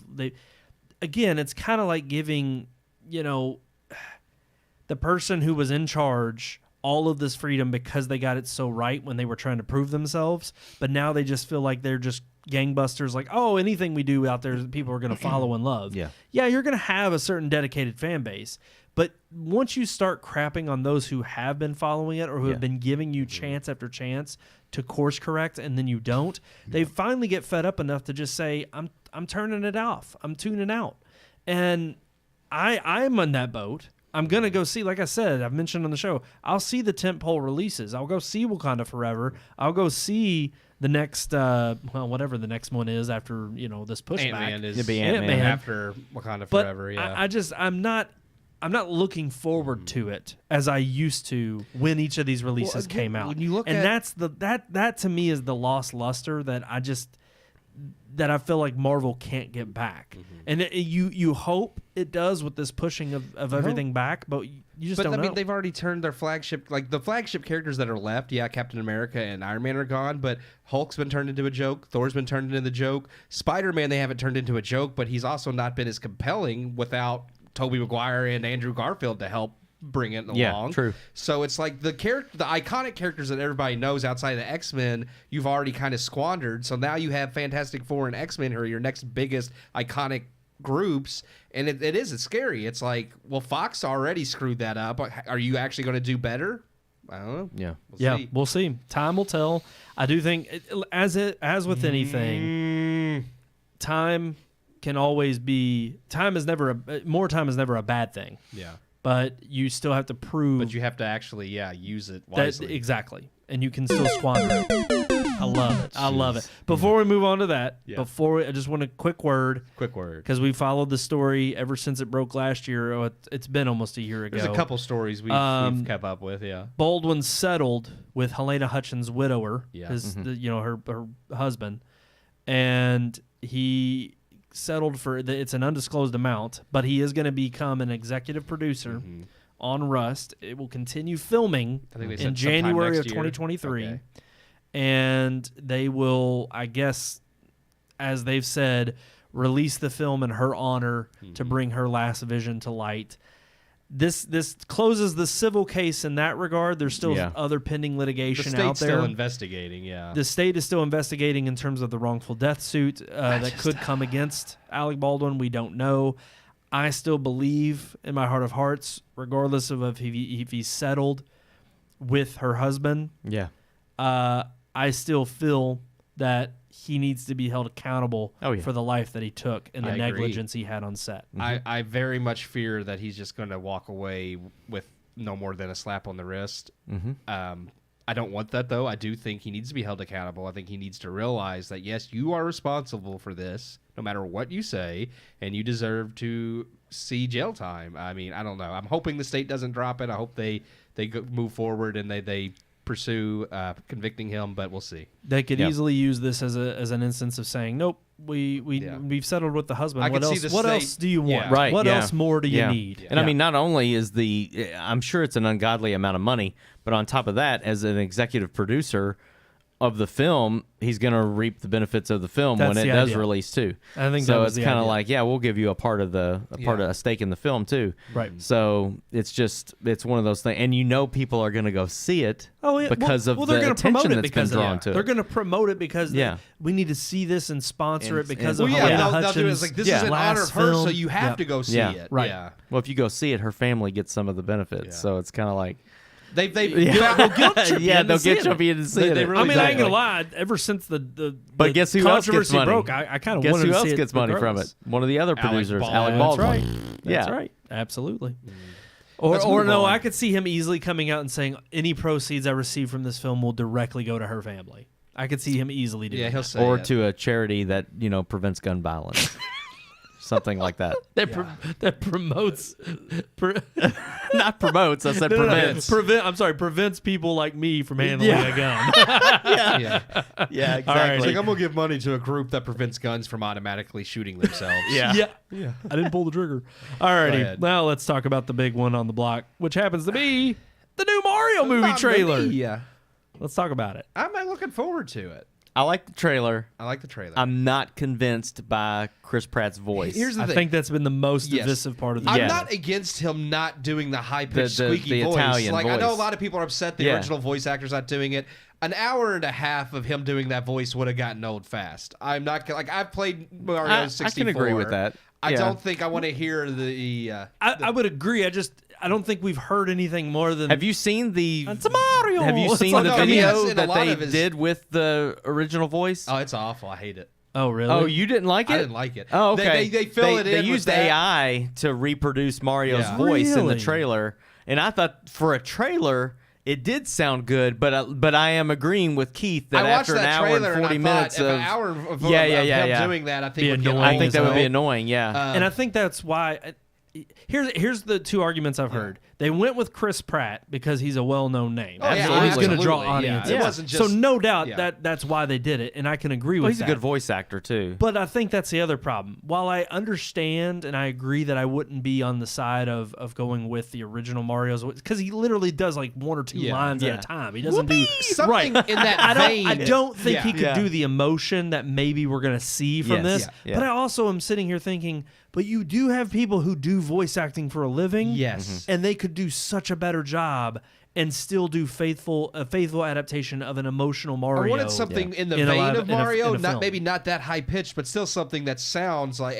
Again, it's kind of like giving, the person who was in charge all of this freedom because they got it so right when they were trying to prove themselves, but now they just feel like they're just gangbusters, like, oh, anything we do out there, people are going to follow and love. Yeah, you're going to have a certain dedicated fan base, but once you start crapping on those who have been following it or who have been giving you chance after chance to course correct, and then you don't, they finally get fed up enough to just say, I'm turning it off. I'm tuning out. And I'm on that boat. I'm going to go see, like I said, I've mentioned on the show, I'll see the tentpole releases. I'll go see Wakanda Forever. I'll go see the next, whatever the next one is after, this pushback. Ant-Man is It'd be Ant-Man. after Wakanda Forever, I'm not looking forward to it as I used to when each of these releases again, came out. when you look and at- that's that to me is the lost luster that I feel like Marvel can't get back. And you hope it does with this pushing of everything back, but you just don't know. I mean, they've already turned their flagship, like the flagship characters that are left. Yeah, Captain America and Iron Man are gone, but Hulk's been turned into a joke. Thor's been turned into the joke. Spider-Man they haven't turned into a joke, but he's also not been as compelling without Tobey Maguire and Andrew Garfield to help bring it along. Yeah, true. So it's like the iconic characters that everybody knows outside of the X-Men, you've already kind of squandered. So now you have Fantastic Four and X-Men who are your next biggest iconic groups, and it's scary. It's like, well, Fox already screwed that up. Are you actually going to do better? I don't know. Yeah. We'll see. Time will tell. I do think, as with anything, time can always be. More time is never a bad thing. Yeah. But you still have to prove. But you have to actually, use it wisely. Exactly. And you can still squander it. I love it. I love it. Before we move on to that, I just want a quick word. Because we followed the story ever since it broke last year. Oh, it's been almost a year ago. There's a couple stories we've kept up with, Baldwin settled with Helena Hutchins' widower, her husband, and he settled for it's an undisclosed amount, but he is going to become an executive producer on Rust. It will continue filming in January of 2023. Okay. And they will, I guess, as they've said, release the film in her honor to bring her last vision to light. This closes the civil case in that regard. There's still other pending litigation out there. The state's still investigating, The state is still investigating in terms of the wrongful death suit that could come against Alec Baldwin. We don't know. I still believe in my heart of hearts, regardless of if he's settled with her husband. Yeah. I still feel that he needs to be held accountable for the life that he took and the negligence he had on set. I very much fear that he's just going to walk away with no more than a slap on the wrist. Mm-hmm. I don't want that, though. I do think he needs to be held accountable. I think he needs to realize that, yes, you are responsible for this, no matter what you say, and you deserve to see jail time. I mean, I don't know. I'm hoping the state doesn't drop it. I hope they move forward and they pursue convicting him, but we'll see. They could easily use this as an instance of saying, nope, we've settled with the husband. What else do you want? Yeah. Right, What yeah. else more do you Yeah. need? And I mean, not only is I'm sure it's an ungodly amount of money, but on top of that, as an executive producer of the film, he's going to reap the benefits of the film when That's it the does idea. release too. I think so. that was It's the kind of idea. like, we'll give you a part of a stake in the film too. Right. So it's one of those things, and people are going to go see it because of they're the gonna promote attention it that's been because drawn to it. They're going to promote it because we need to see this and sponsor it because of Helena they'll Hutchins. do it. It's like, this is in honor of her, so you have to go see it. Right. Yeah. Well, if you go see it, her family gets some of the benefits. Yeah. So it's kind of like. They'll guilt trip you into they'll seeing get you it. into seeing They it. really I mean, I ain't Exactly. gonna lie. Ever since the But guess who else gets controversy money? broke, I kind of Guess wanted who to else see it gets money from it? regardless. One of the other producers, Baldwin. Alec That's Baldwin. right. That's Yeah. right. Absolutely. Let's Or move no, on. I could see him easily coming out and saying any proceeds I receive from this film will directly go to her family. I could see him easily doing Yeah, he'll that. say Or it. to a charity that prevents gun violence, something like that. That promotes. Not promotes. I said prevents. Prevents people like me from handling a gun. Yeah. Yeah, All right. It's exactly. like, I'm gonna give money to a group that prevents guns from automatically shooting themselves. Yeah. Yeah. I didn't pull the trigger. Alrighty. ahead. Now let's talk about the big one on the block, which happens to be the new Mario movie trailer. Yeah, Let's talk about it. I'm looking forward to it. I like the trailer. I like the trailer. I'm not convinced by Chris Pratt's voice. Here's the I thing. think that's been the most Yes. divisive part of the I'm Yeah. not against him not doing the high-pitched squeaky the voice. Italian like I know a voice. lot of people are upset the Yeah. original voice actor's not doing it. An hour and a half of him doing that voice would have gotten old fast. I'm not like I've played Mario 64. I can agree with that. I Yeah. don't think I want to hear the. I would agree. I don't think we've heard anything more than. Have you seen the? It's a Mario. Have you It's seen like- the no, he video has in a that lot they of his- did with the original voice? Oh, it's awful. I hate it. Oh really? Oh, you didn't like it? I didn't like it. Oh, okay. They fill it in. They with used that. AI to reproduce Mario's Yeah. voice in the Really? trailer, and I thought for a trailer it did sound good. But I am agreeing with Keith that I watched after an that hour trailer and 40 and I minutes thought if of an hour of yeah, him doing that, I think Be would get annoying I old think as that would be hell. annoying. Yeah. And I think that's why. Here's the two arguments I've heard. They went with Chris Pratt because he's a well-known name. Oh, yeah, and he's going to draw absolutely. Yeah, audiences. it wasn't just- so no doubt yeah. that's why they did it, and I can agree well, with he's a that. good voice actor too. But I think that's the other problem. While I understand and I agree that I wouldn't be on the side of going with the original Mario's, because he literally does like one or two lines at Yeah. a time. He doesn't do Something in that I vein. don't think he could Yeah. do the emotion that maybe we're going to see from Yes. this. Yeah. But I also am sitting here thinking, but you do have people who do voice acting for a living. Yes. And they could do such a better job and still do a faithful adaptation of an emotional Mario. I wanted something in the in a vein live- of in a- Mario, in a not film. maybe not that high pitched, but still something that sounds like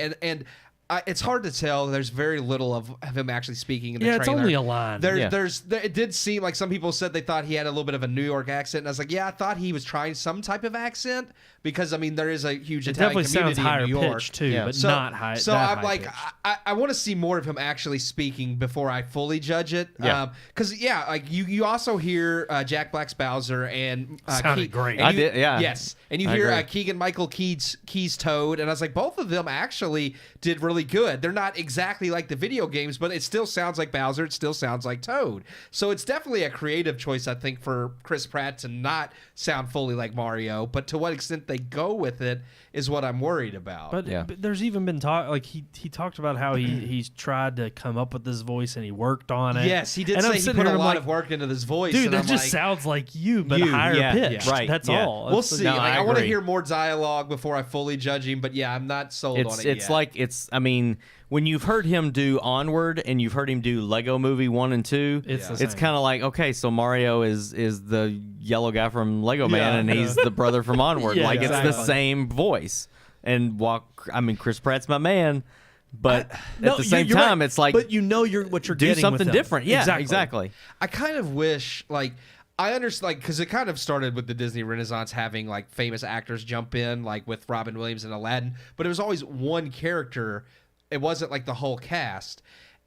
it's hard to tell. There's very little of him actually speaking in the trailer. it's only a line. It did seem like some people said they thought he had a little bit of a New York accent, and I was like, yeah, I thought he was trying some type of accent because I mean there is a huge It Italian definitely community sounds higher in New York. pitched too, Yeah. but So, not high. So that I'm like, high-pitched. I want to see more of him actually speaking before I fully judge it. Yeah. Because like you also hear Jack Black's Bowser and Sounded great. and I you- did, yeah. Yes, and you I hear agree. Keegan Michael Key's Toad, and I was like, both of them actually did really good. They're not exactly like the video games, but it still sounds like Bowser. It still sounds like Toad. So it's definitely a creative choice, I think, for Chris Pratt to not sound fully like Mario. But to what extent they go with it is what I'm worried about. But, Yeah. but there's even been talk like he talked about how he's tried to come up with this voice and he worked on it. yes, he did And I'm say he sitting put here, a I'm lot like, of work into this voice. dude, and that I'm just like, sounds like you, but You, higher yeah, pitched. yeah. Right, That's yeah. all. We'll That's see. No, Like, I I want to agree. hear more dialogue before I fully judge him, but yeah, I'm not sold on it yet. It's like I mean, when you've heard him do Onward and you've heard him do Lego Movie 1 and 2, It's the it's same. kind of like, okay, so Mario is the yellow guy from Lego Man Yeah. and he's the brother from Onward. Yeah, like it's exactly. the same voice. And Chris Pratt's my man, but No, at the same you're time right. it's like but you know what you're do getting something with him. different. Yeah, exactly. I kind of wish, like, I understand, like, because it kind of started with the Disney Renaissance having, like, famous actors jump in, like, with Robin Williams and Aladdin, but it was always one character. It wasn't, like, the whole cast.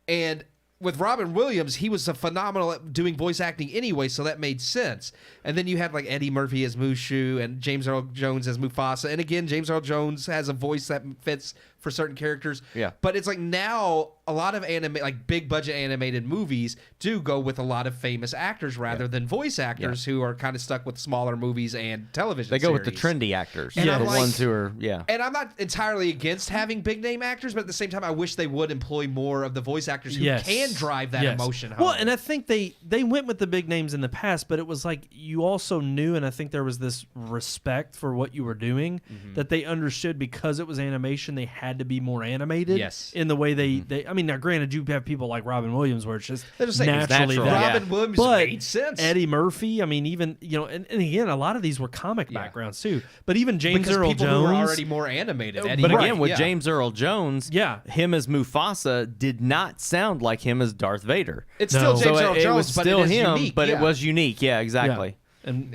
And with Robin Williams, he was a phenomenal at doing voice acting anyway, so that made sense. And then you had like Eddie Murphy as Mushu and James Earl Jones as Mufasa. And again, James Earl Jones has a voice that fits for certain characters. Yeah. But it's like now a lot of like big budget animated movies do go with a lot of famous actors rather than voice actors who are kind of stuck with smaller movies and television They go with the series. trendy actors. And The I'm like- ones who are, And I'm not entirely against having big name actors, but at the same time, I wish they would employ more of the voice actors who can drive that emotion home. Well, and I think they went with the big names in the past, but it was like you also knew, and I think there was this respect for what you were doing that they understood because it was animation. They had to be more animated. Yes. In the way they I mean, now granted, you have people like Robin Williams where it's just natural. naturally that. Robin Williams But made sense. Eddie Murphy, I mean, even and again, a lot of these were comic backgrounds too. But even James because Earl people Jones, who were already more animated. Eddie But Murphy, again, with James Earl Jones, him as Mufasa did not sound like him as Darth Vader. It's still James Earl it Jones, was but still it is him, unique. but it was unique. Yeah, exactly. And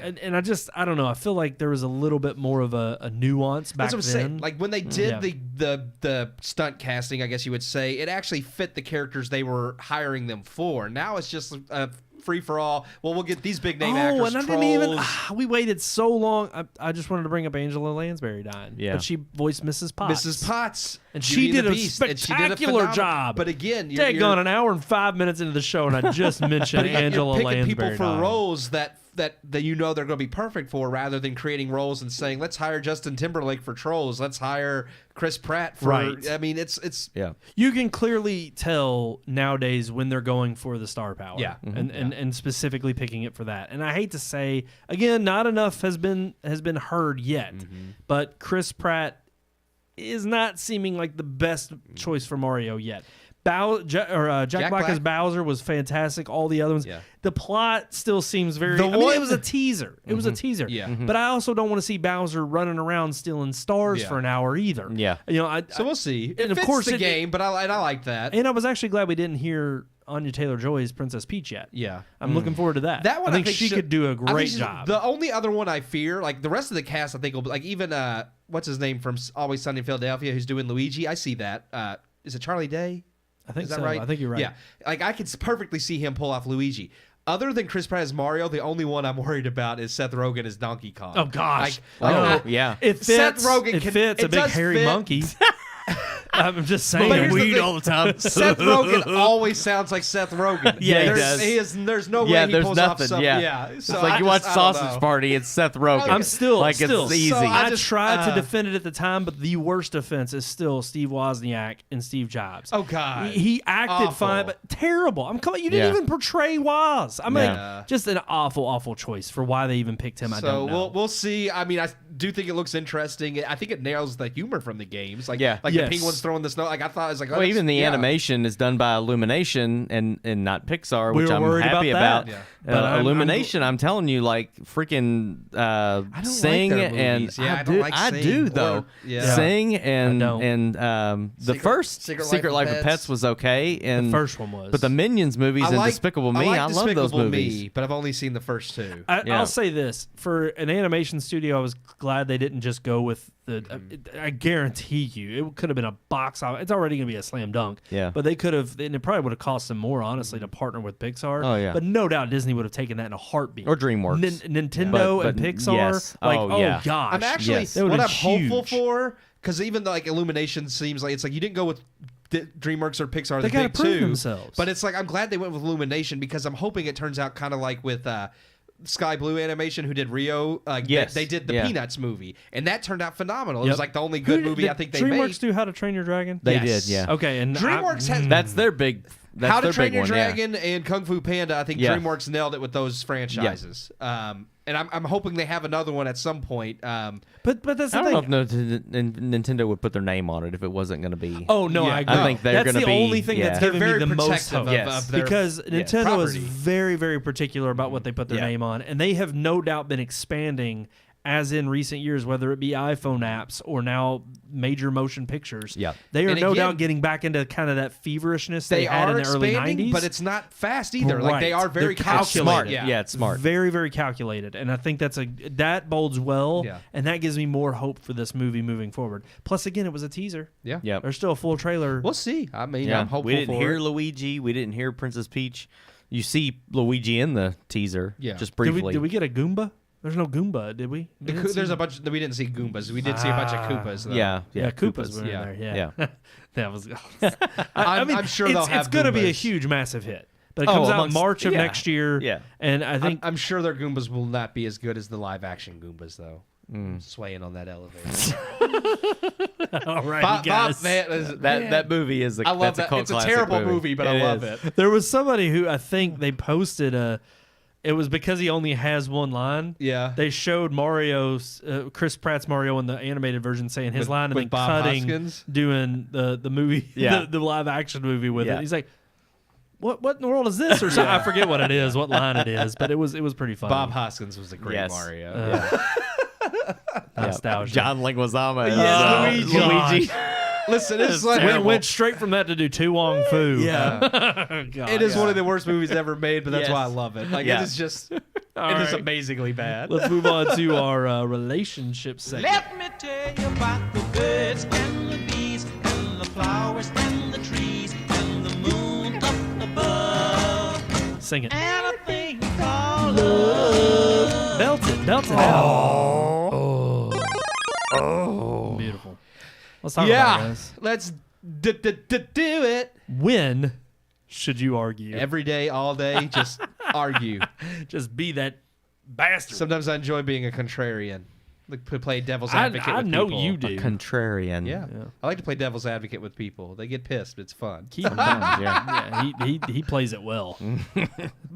I don't know. I feel like there was a little bit more of a nuance back That's what I'm then. saying. Like when they did the stunt casting, I guess you would say, it actually fit the characters they were hiring them for. Now it's just a free for all. Well, we'll get these big name actors. And I didn't even. We waited so long. I just wanted to bring up Angela Lansbury dying. Yeah. But she voiced Mrs. Potts. Mrs. Potts. And Beauty she did and the a Beast, and she did a spectacular phenomenal job. But again, Daggone, an hour and 5 minutes into the show, and I just mentioned but Angela you're picking Lansbury people for dying. roles that you know they're going to be perfect for, rather than creating roles and saying, let's hire Justin Timberlake for Trolls, let's hire Chris Pratt for. Right. I mean, it's You can clearly tell nowadays when they're going for the star power, and specifically picking it for that. And I hate to say again, not enough has been heard yet, but Chris Pratt is not seeming like the best choice for Mario yet. Jack Black as Bowser was fantastic. All the other ones, the plot still seems very. I mean, it was a teaser. It was a teaser. Yeah. But I also don't want to see Bowser running around stealing stars for an hour either. Yeah. So we'll see. And It of course the it- game, but I like that. And I was actually glad we didn't hear Anya Taylor-Joy's Princess Peach yet. Yeah. I'm looking forward to that. That one I think she should- could do a I think great she- job. The only other one I fear, like the rest of the cast, I think will be like even what's his name from Always Sunny in Philadelphia, who's doing Luigi. I see that. Is it Charlie Day? I think Is that so. right? I think you're right. Yeah, like I could perfectly see him pull off Luigi. Other than Chris Pratt as Mario, the only one I'm worried about is Seth Rogen as Donkey Kong. Oh gosh. yeah. It fits. Seth Rogen it can- fits a it big does hairy fit. monkey. I'm just saying. But here's the Weed thing. all the time. Seth Rogen always sounds like Seth Rogen. Yeah, he there's, does. There's no way Yeah, he there's pulls nothing. off something. Yeah. So It's like I you watch just- I don't Sausage know. Party, it's Seth Rogen. I'm still like it's easy. So I just, tried to defend it at the time, but the worst offense is still Steve Wozniak and Steve Jobs. Oh God, He acted Awful. fine, but terrible. I'm coming. You didn't Yeah. even portray Woz. I'm Yeah. like, just an awful choice for why they even picked him. I So don't know. we'll see. I mean, I do think it looks interesting. I think it nails the humor from the games. Like Yeah. like Yes. the penguins throwing the snow. Like I thought it was like Well, even the animation is done by Illumination and not Pixar, We which were I'm worried happy about about. that. Yeah. But I'm- Illumination, I'm telling you, like freaking don't Sing like their and movies. Yeah, I do, don't like I Sing do or- though. yeah. Sing and I don't. the Secret- first Secret Life of Pets was okay, and the first one was. but the Minions movies and Despicable Me, I love those Despicable movies. Me, but I've only seen the first two. Yeah. I'll say this: for an animation studio, I was glad they didn't just go with the. I guarantee you, it could have been a box office. It's already going to be a slam dunk. Yeah. But they could have, and it probably would have cost them more, honestly, to partner with Pixar. Oh, yeah. But no doubt Disney would have taken that in a heartbeat. Or DreamWorks. Nintendo But and Pixar. yes. Like, Oh, oh yeah. gosh. I'm actually Yes. That would've what I'm been hopeful huge. for, because even though like Illumination seems like it's like you didn't go with DreamWorks or Pixar, They the gotta big prove two, themselves. but it's like I'm glad they went with Illumination because I'm hoping it turns out kind of like with Sky Blue Animation, who did Rio. Yes. They did the Yeah. Peanuts movie, and that turned out phenomenal. It Yep. was like the only good movie Did I think they DreamWorks made. do How to Train Your Dragon? They Yes. did, yeah. Okay, and DreamWorks has That's their big. That's How to their Train big Your one, yeah. Dragon and Kung Fu Panda. I think Yeah. DreamWorks nailed it with those franchises. And I'm hoping they have another one at some point. But that's the I don't thing. know if Nintendo would put their name on it if it wasn't going to be. Oh no, Yeah. I agree. I think they're that's gonna the be- only thing yeah. that's They're giving me very the most protective hope. of, Yes. of their Because Nintendo is property. very, very particular about what they put their Yeah. name on, and they have no doubt been expanding as in recent years, whether it be iPhone apps or now major motion pictures. Yeah. They are And no again, doubt getting back into kind of that feverishness they had in are the early expanding, 90s. but it's not fast either. Right. Like they are very They're calculated. Smart. Yeah. Yeah, it's smart. Very, very calculated. And I think that bodes well. Yeah. And that gives me more hope for this movie moving forward. Plus, again, it was a teaser. Yeah. Yep. There's still a full trailer. We'll see. I mean, Yeah. I'm hopeful We didn't for hear it. Luigi. We didn't hear Princess Peach. You see Luigi in the teaser, Yeah. just Did briefly. we get a Goomba? There's no Goomba, did we? We didn't see- There's a bunch. We didn't see Goombas. We did see a bunch of Koopas. Though. Yeah, Yeah, Koopas were Yeah. in there. Yeah, that was. I'm sure they'll have it's going to be a Goombas. huge, massive hit. But it comes out amongst- March of yeah. next year. Yeah. and I think I'm sure their Goombas will not be as good as the live action Goombas, though. Swaying on that elevator. all right, Bob, guys. that movie is I love that's a that. cult It's a classic terrible movie, but I love is. it. There was somebody who I think they posted it was because he only has one line. Yeah. They showed Mario's Chris Pratt's Mario in the animated version saying his With- line and with then Bob cutting Hoskins? doing the movie Yeah. the live action movie with Yeah. it. He's like, what in the world is this or something? I forget what it is, what line it is, but it was pretty funny. Bob Hoskins was a great Yes. Mario. Nostalgia. John Leguizamo. Yes, Luigi. Listen, it's Went straight from that to do Tu Wong Fu. Yeah. God, It is one of the worst movies ever made, but that's Yes. why I love it. Like Yeah. it is just, it All is right. amazingly bad. Let's move on to our relationship segment. Let me tell you about the birds and the bees and the flowers and the trees and the moon up above Sing it. and a thing called love. Belt it out. Oh. Beautiful. Let's talk about Yeah, this. let's do it. When should you argue? Every day, all day, just argue. Just be that bastard. Sometimes I enjoy being a contrarian. Like play devil's advocate I with know people. you do. Contrarian. Yeah. I like to play devil's advocate with people. They get pissed, but it's fun. Keep him Sometimes, yeah. Yeah, he plays it well.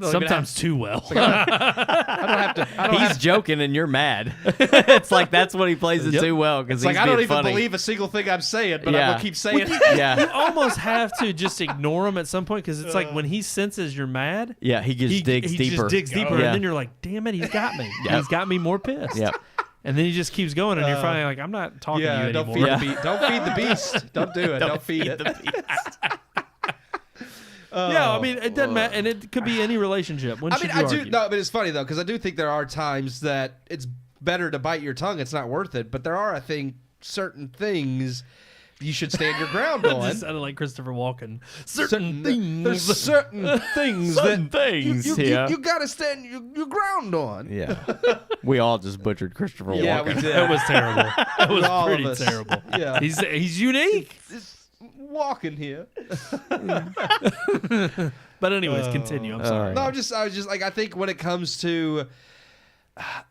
Sometimes too well. I don't have to. He's joking and you're mad. It's like that's what he plays it Yep. too well because It's he's like I don't being even funny. believe a single thing I'm saying, but Yeah. I'm gonna keep saying it. Yeah, Almost have to just ignore him at some point because it's like when he senses you're mad, yeah. He just digs he deeper. just digs deeper, Yeah. and then you're like, "Damn it, he's got me. Yep. He's got me more pissed." Yep. And then he just keeps going, and you're finally like, "I'm not talking to you don't anymore." feed, don't feed the beast. Don't do it. Don't feed it. Yeah, I mean, it doesn't matter, and it could be any relationship. When I should mean, you I do. argue? No, but it's funny though because I do think there are times that it's better to bite your tongue. It's not worth it. But there are, I think, certain things you should stand your ground It on. just sounded like Christopher Walken. Certain things. There's certain things Certain that things, you yeah. gotta stand your ground on. Yeah. We all just butchered Christopher Yeah, Walken. we did. It was terrible. It was All of pretty us. terrible. Yeah. He's unique. It's walking here. But anyways, continue. I'm sorry. No, I was just like, I think when it comes to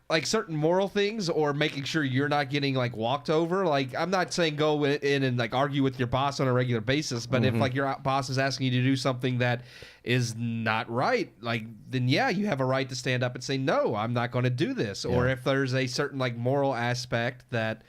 like certain moral things or making sure you're not getting like walked over, like I'm not saying go in and like argue with your boss on a regular basis, but if like your boss is asking you to do something that is not right, like then yeah, you have a right to stand up and say, no, I'm not going to do this. Or if there's a certain like moral aspect that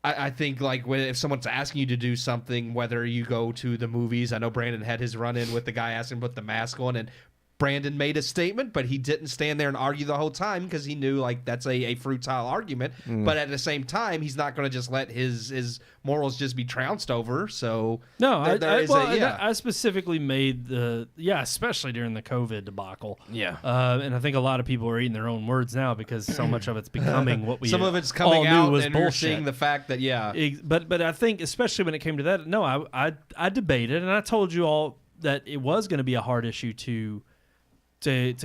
I think like if someone's asking you to do something, whether you go to the movies, I know Brandon had his run in with the guy asking to put the mask on, and Brandon made a statement, but he didn't stand there and argue the whole time because he knew like that's a futile argument. But at the same time, he's not going to just let his morals just be trounced over. So No, there I specifically made especially during the COVID debacle. Yeah. And I think a lot of people are eating their own words now because so much of it's becoming what we some of it's all coming knew out, was and bullshit. you're seeing the fact that But I think especially when it came to that, no, I debated and I told you all that it was going to be a hard issue to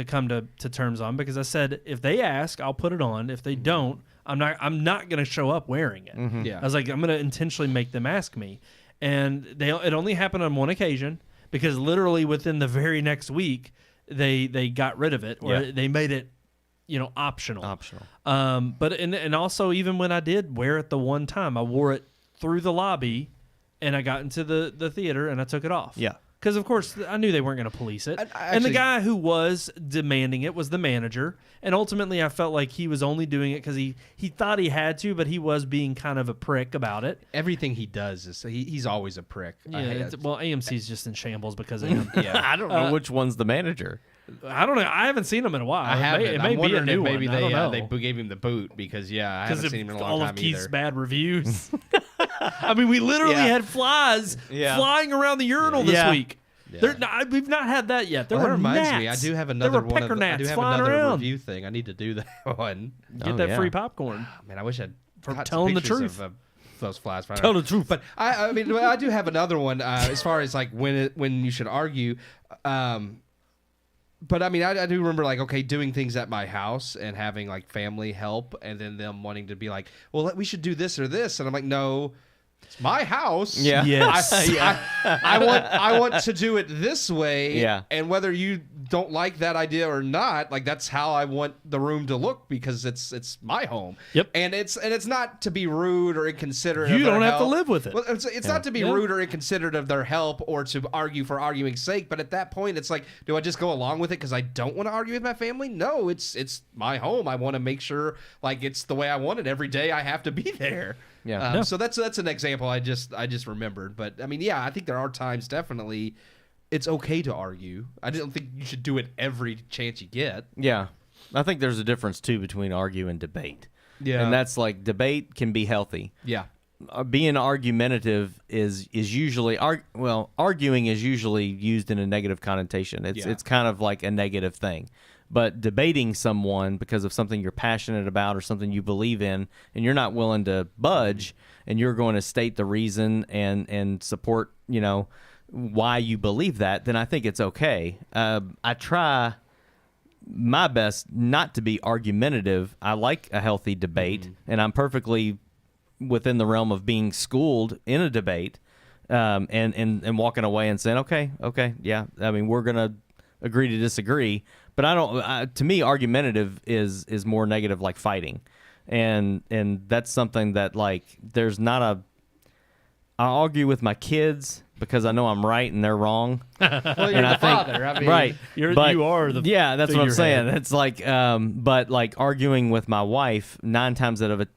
come to terms on because I said if they ask, I'll put it on. If they don't, I'm not going to show up wearing it. Yeah. I was like, I'm going to intentionally make them ask me, and it only happened on one occasion because literally within the very next week they got rid of it or they made it optional. But and also even when I did wear it the one time, I wore it through the lobby, and I got into the theater and I took it off. Yeah. Because, of course, I knew they weren't going to police it. And the guy who was demanding it was the manager. And ultimately, I felt like he was only doing it because he thought he had to, but he was being kind of a prick about it. Everything he does is he's always a prick. Yeah, well, AMC's just in shambles because of him. Yeah. I don't know which one's the manager. I don't know. I haven't seen him in a while. I haven't. It may be a new maybe one. I don't know. they gave him the boot because I haven't seen him in a long all time of Keith's either. bad reviews. I mean, we literally had flies flying around the urinal this week. Yeah. We've not had that yet. There Well, that were reminds gnats. me, I do have there another were one. pecker I do gnats have flying another around. review thing. I need to do that one. Get that free popcorn. Man, I wish I'd For got telling the some pictures truth. of those flies. Tell the truth. But I mean, I do have another one as far as like when you should argue. But I mean, I do remember like, okay, doing things at my house and having like family help, and then them wanting to be like, well, we should do this or this, and I'm like, no. It's my house. Yeah. Yes. I want to do it this way. Yeah. And whether you don't like that idea or not, like that's how I want the room to look because it's my home. Yep. And it's not to be rude or inconsiderate. You of their don't have to help. live with it. Well, it's not to be rude or inconsiderate of their help or to argue for arguing's sake. But at that point, it's like, do I just go along with it because I don't want to argue with my family? No, it's my home. I want to make sure like it's the way I want it every day. I have to be there. Yeah. So that's an example I just remembered. But I mean, yeah, I think there are times definitely it's okay to argue. I don't think you should do it every chance you get. Yeah. I think there's a difference, too, between argue and debate. Yeah. And that's like debate can be healthy. Yeah. Being argumentative is usually arguing is usually used in a negative connotation. It's kind of like a negative thing. But debating someone because of something you're passionate about or something you believe in, and you're not willing to budge, and you're going to state the reason and support, why you believe that, then I think it's okay. I try my best not to be argumentative. I like a healthy debate, and I'm perfectly within the realm of being schooled in a debate, and walking away and saying, okay, yeah. I mean, we're gonna agree to disagree, but I don't. To me, argumentative is more negative, like fighting, and that's something that like there's not a. I argue with my kids because I know I'm right and they're wrong. Well, you're and the father. I mean, right. You are the yeah, that's what I'm saying. figurehead. It's like, but like arguing with my wife, 9 times out of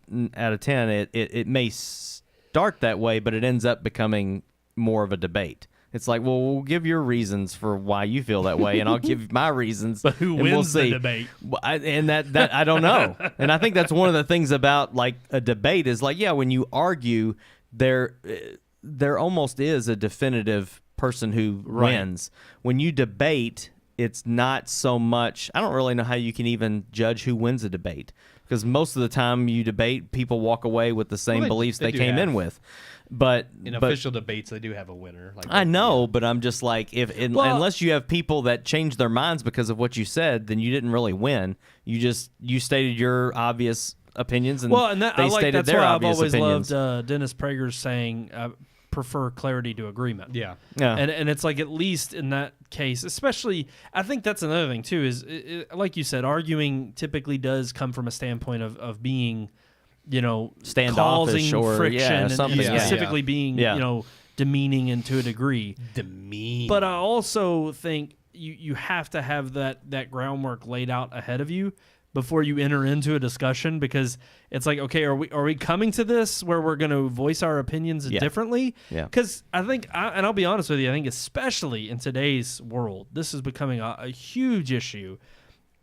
10, it may start that way, but it ends up becoming more of a debate. It's like, well, we'll give your reasons for why you feel that way, and I'll give my reasons. But who and wins we'll the see. debate? And that I don't know. And I think that's one of the things about like a debate is like, yeah, when you argue, there almost is a definitive person who wins. When you debate, it's not so much. I don't really know how you can even judge who wins a debate because most of the time you debate, people walk away with the same beliefs they came in with. But in official debates, they do have a winner. Like I know, but I'm just like, unless you have people that change their minds because of what you said, then you didn't really win. You stated your obvious opinions, and they stated that's their why I've obvious always opinions. loved Dennis Prager's saying, prefer clarity to agreement. Yeah. And it's like, at least in that case, especially, I think that's another thing too, is like you said, arguing typically does come from a standpoint of being, Standoffish causing or friction and something. specifically being, demeaning and to a degree. Demean. But I also think you have to have that groundwork laid out ahead of you before you enter into a discussion, because it's like, okay, are we coming to this where we're going to voice our opinions differently? Yeah. Because I think, and I'll be honest with you, I think especially in today's world, this is becoming a huge issue.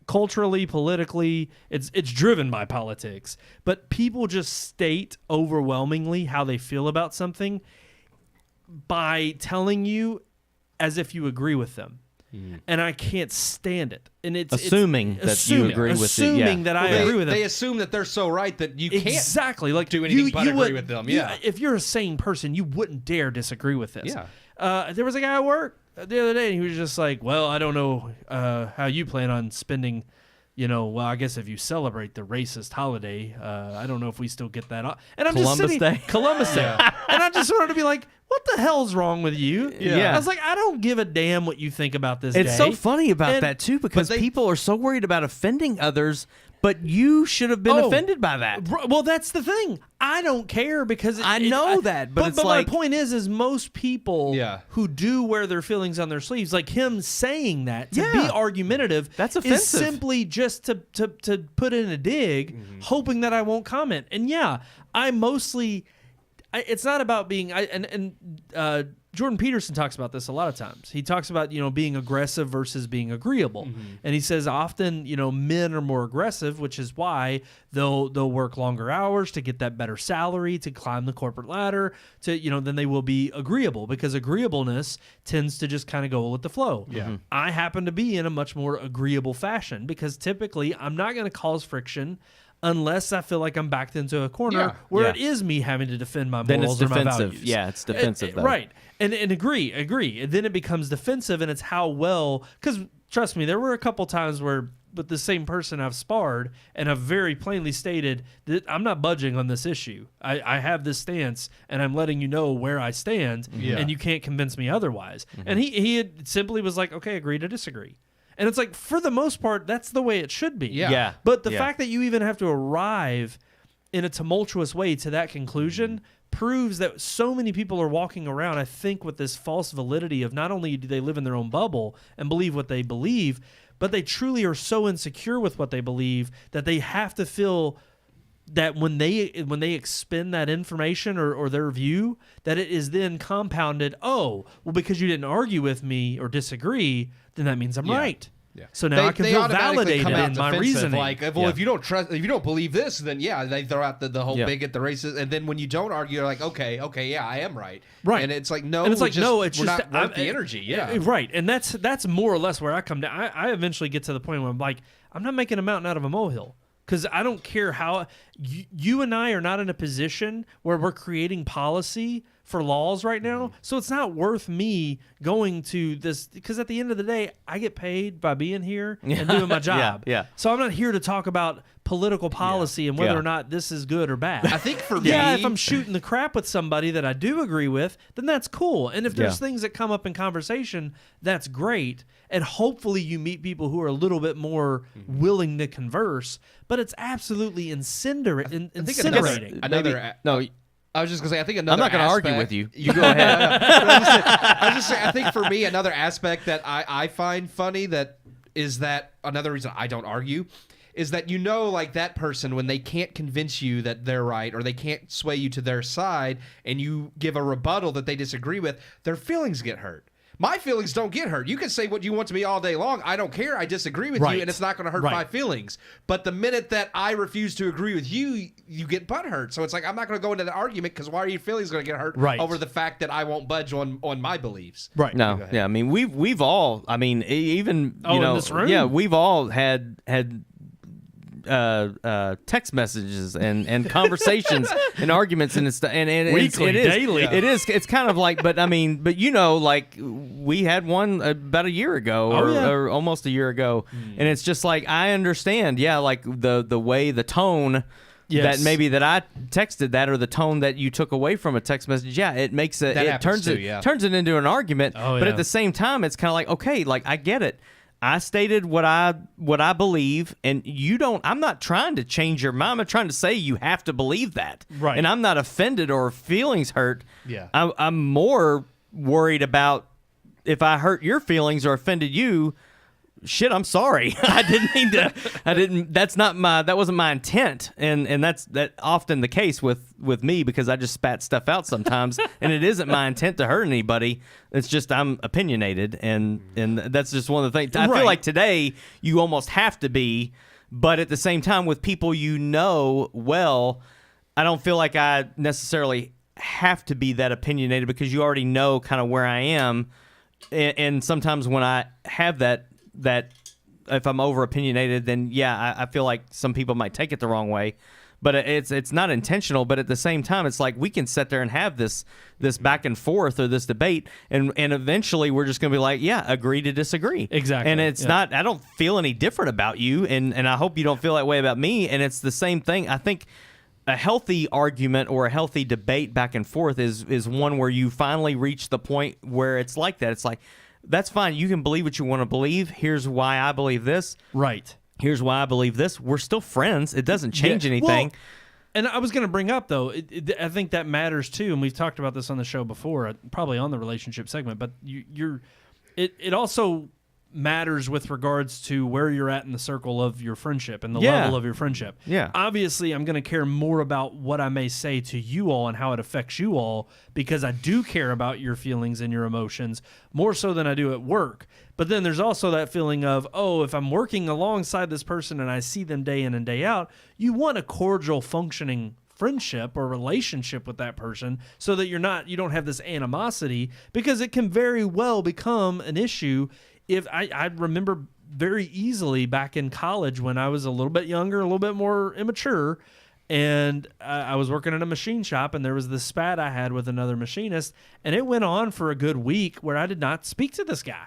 Culturally, politically, it's driven by politics, but people just state overwhelmingly how they feel about something by telling you as if you agree with them. And I can't stand it. And it's Assuming that you agree with it. Assuming that I agree with them. They assume that they're so right that you can't exactly like do anything but agree with them. Yeah. If you're a sane person, you wouldn't dare disagree with this. Yeah. There was a guy at work the other day, and he was just like, well, I don't know how you plan on spending, well, I guess if you celebrate the racist holiday, I don't know if we still get that off. And I'm Columbus just sitting, Day? Columbus Day. And I just wanted to be like, what the hell's wrong with you? Yeah. I was like, I don't give a damn what you think about this It's day. so funny about And- that too, because they- people are so worried about offending others, but you should have been offended by that. Well, that's the thing. I don't care because I know that, but it's like- my point is most people Yeah. who do wear their feelings on their sleeves, like him saying that to Yeah. be argumentative, That's is offensive. simply just to put in a dig, hoping that I won't comment. And yeah, it's not about being Jordan Peterson talks about this a lot of times. He talks about, being aggressive versus being agreeable. And he says often, men are more aggressive, which is why they'll work longer hours to get that better salary, to climb the corporate ladder, than they will be agreeable, because agreeableness tends to just kind of go with the flow. Yeah. I happen to be in a much more agreeable fashion because typically I'm not going to cause friction unless I feel like I'm backed into a corner where it is me having to defend my Then it's morals or my defensive. values. Yeah, it's defensive, though. Right. And agree. And then it becomes defensive, and it's how well, because trust me, there were a couple times where with the same person I've sparred and I've very plainly stated that I'm not budging on this issue. I have this stance and I'm letting you know where I stand, and you can't convince me otherwise. And he had simply was like, okay, agree to disagree. And it's like, for the most part, that's the way it should be. Yeah. But the fact that you even have to arrive in a tumultuous way to that conclusion proves that so many people are walking around, I think, with this false validity of not only do they live in their own bubble and believe what they believe, but they truly are so insecure with what they believe that they have to feel that when they expend that information or their view, that it is then compounded, because you didn't argue with me or disagree, then that means I'm right. Yeah. So now I can feel validated in my reasoning. Like, if you don't trust, if you don't believe this, then they throw out the whole bigot, the racist, and then when you don't argue, you're like, okay, yeah, I am right. Right. And it's like, no, and it's like, we're just not worth the energy. Yeah. Right. And that's more or less where I come down. I eventually get to the point where I'm like, I'm not making a mountain out of a molehill. Because I don't care how you and I are not in a position where we're creating policy for laws right now. So it's not worth me going to this, because at the end of the day, I get paid by being here and doing my job. Yeah. So I'm not here to talk about political policy and whether or not this is good or bad. I think for me, if I'm shooting the crap with somebody that I do agree with, then that's cool. And if there's things that come up in conversation, that's great. And hopefully you meet people who are a little bit more willing to converse. But it's absolutely incinerating. I was just gonna say, I think another. I'm not going to argue aspect- with you. You go ahead. I was just saying, I think for me, another aspect that I find funny that another reason I don't argue is that like that person, when they can't convince you that they're right or they can't sway you to their side and you give a rebuttal that they disagree with, their feelings get hurt. My feelings don't get hurt. You can say what you want to me all day long. I don't care. I disagree with you, and it's not going to hurt my feelings. But the minute that I refuse to agree with you, you get butthurt. So it's like, I'm not going to go into that argument because why are your feelings going to get hurt over the fact that I won't budge on my beliefs? Right. No. Yeah. I mean, we've all. I mean, even in this room? Yeah, we've all had text messages and conversations and arguments and it's Weekly, daily. It's kind of like, but like we had one about a year ago or almost a year ago, and it's just like, I understand, like the way, the tone. Yes. That maybe that I texted that, or the tone that you took away from a text message, it makes it, turns it into an argument. But at the same time, it's kind of like, okay, like I get it. I stated what I believe, and you don't. I'm not trying to change your mind. I'm not trying to say you have to believe that. Right. And I'm not offended or feelings hurt. Yeah. I'm more worried about if I hurt your feelings or offended you. Shit, I'm sorry. I didn't mean to. That wasn't my intent, and that's often the case with me, because I just spat stuff out sometimes, and it isn't my intent to hurt anybody. It's just I'm opinionated, and that's just one of the things. I feel like today you almost have to be, but at the same time with people well, I don't feel like I necessarily have to be that opinionated, because you already know kind of where I am, and sometimes when I have that if I'm over opinionated, then I feel like some people might take it the wrong way, but it's not intentional. But at the same time, it's like we can sit there and have this back and forth or this debate, and eventually we're just gonna be like, agree to disagree. Exactly. And it's not. I don't feel any different about you, and I hope you don't feel that way about me. And it's the same thing. I think a healthy argument or a healthy debate back and forth is one where you finally reach the point where it's like that. It's like, that's fine. You can believe what you want to believe. Here's why I believe this. Right. Here's why I believe this. We're still friends. It doesn't change anything. Well, and I was going to bring up, though, I think that matters, too, and we've talked about this on the show before, probably on the relationship segment, but it also matters with regards to where you're at in the circle of your friendship and the level of your friendship. Yeah. Obviously, I'm going to care more about what I may say to you all and how it affects you all, because I do care about your feelings and your emotions more so than I do at work. But then there's also that feeling of, oh, if I'm working alongside this person and I see them day in and day out, you want a cordial, functioning friendship or relationship with that person so that you don't have this animosity, because it can very well become an issue. If I remember very easily back in college when I was a little bit younger, a little bit more immature, and I was working in a machine shop, and there was this spat I had with another machinist, and it went on for a good week where I did not speak to this guy.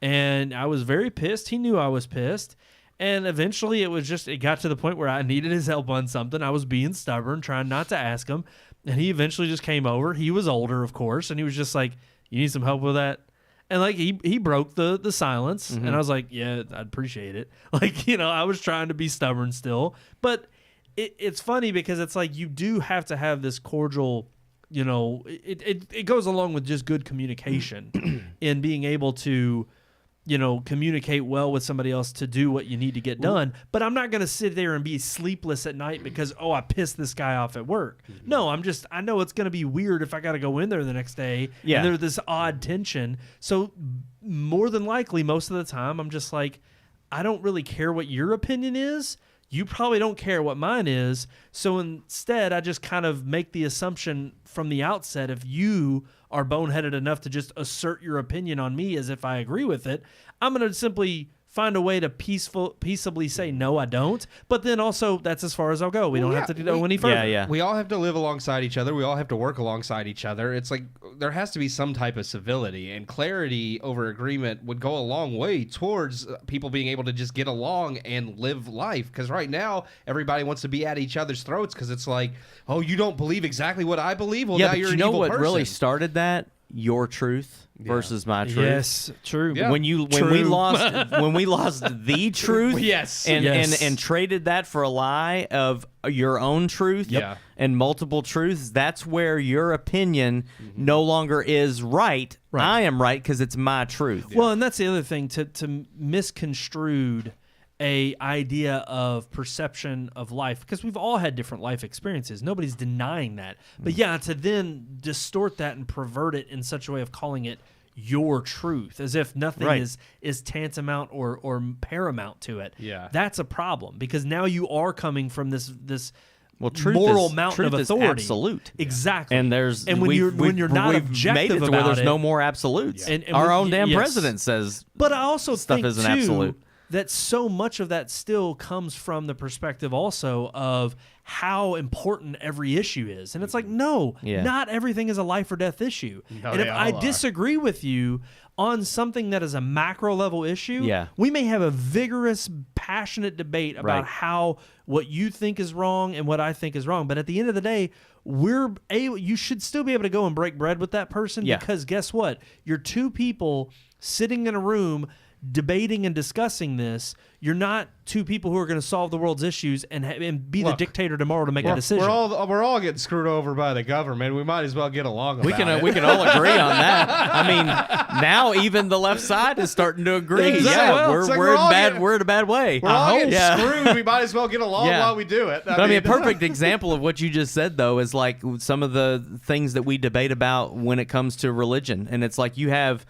And I was very pissed. He knew I was pissed. And eventually it got to the point where I needed his help on something. I was being stubborn, trying not to ask him. And he eventually just came over. He was older, of course, and he was just like, "You need some help with that?" And like he broke the silence, and I was like, "Yeah, I'd appreciate it." Like, I was trying to be stubborn still, but it's funny because it's like you do have to have this cordial, it goes along with just good communication in being able to, communicate well with somebody else to do what you need to get done. But I'm not going to sit there and be sleepless at night because, I pissed this guy off at work. No, I know it's going to be weird if I got to go in there the next day. Yeah. And there's this odd tension. So more than likely, most of the time, I'm just like, I don't really care what your opinion is. You probably don't care what mine is. So instead, I just kind of make the assumption from the outset, if you are boneheaded enough to just assert your opinion on me as if I agree with it, I'm going to simply find a way to peaceably say, no, I don't. But then also, that's as far as I'll go. We don't have to go any further. Yeah. We all have to live alongside each other. We all have to work alongside each other. It's like there has to be some type of civility, and clarity over agreement would go a long way towards people being able to just get along and live life. Because right now, everybody wants to be at each other's throats because it's like, oh, you don't believe exactly what I believe? Well, now but you're you an know evil what person. really started that? Your truth versus my truth. Yes, true. Yeah. When we lost the truth, Yes. and traded that for a lie of your own truth, Yep. and multiple truths, that's where your opinion no longer is right. I am right because it's my truth. Well, and that's the other thing, to misconstrued a idea of perception of life, because we've all had different life experiences. Nobody's denying that. But to then distort that and pervert it in such a way of calling it your truth, as if nothing is tantamount or paramount to it. Yeah. That's a problem, because now you are coming from this truth moral is, mountain truth of is authority. Absolute. Exactly. And when you're not objective made it to about where there's it, no more absolutes. And our we- own damn yes. president says. But I also stuff think isn't too absolute. that so much of that still comes from the perspective also of how important every issue is. And it's like, no, not everything is a life or death issue. No, and if they I all are. disagree with you on something that is a macro level issue, we may have a vigorous, passionate debate about how what you think is wrong and what I think is wrong. But at the end of the day, you should still be able to go and break bread with that person, because guess what? You're two people sitting in a room debating and discussing this. You're not two people who are going to solve the world's issues and be the dictator tomorrow to make a decision. We're all getting screwed over by the government. We might as well get along about it. We can all agree on that. I mean, now even the left side is starting to agree. Exactly. Yeah, Well, it's like we're in a bad way. We're all getting Yeah. screwed. We might as well get along while we do it. I mean, a perfect example of what you just said, though, is like some of the things that we debate about when it comes to religion. And it's like you have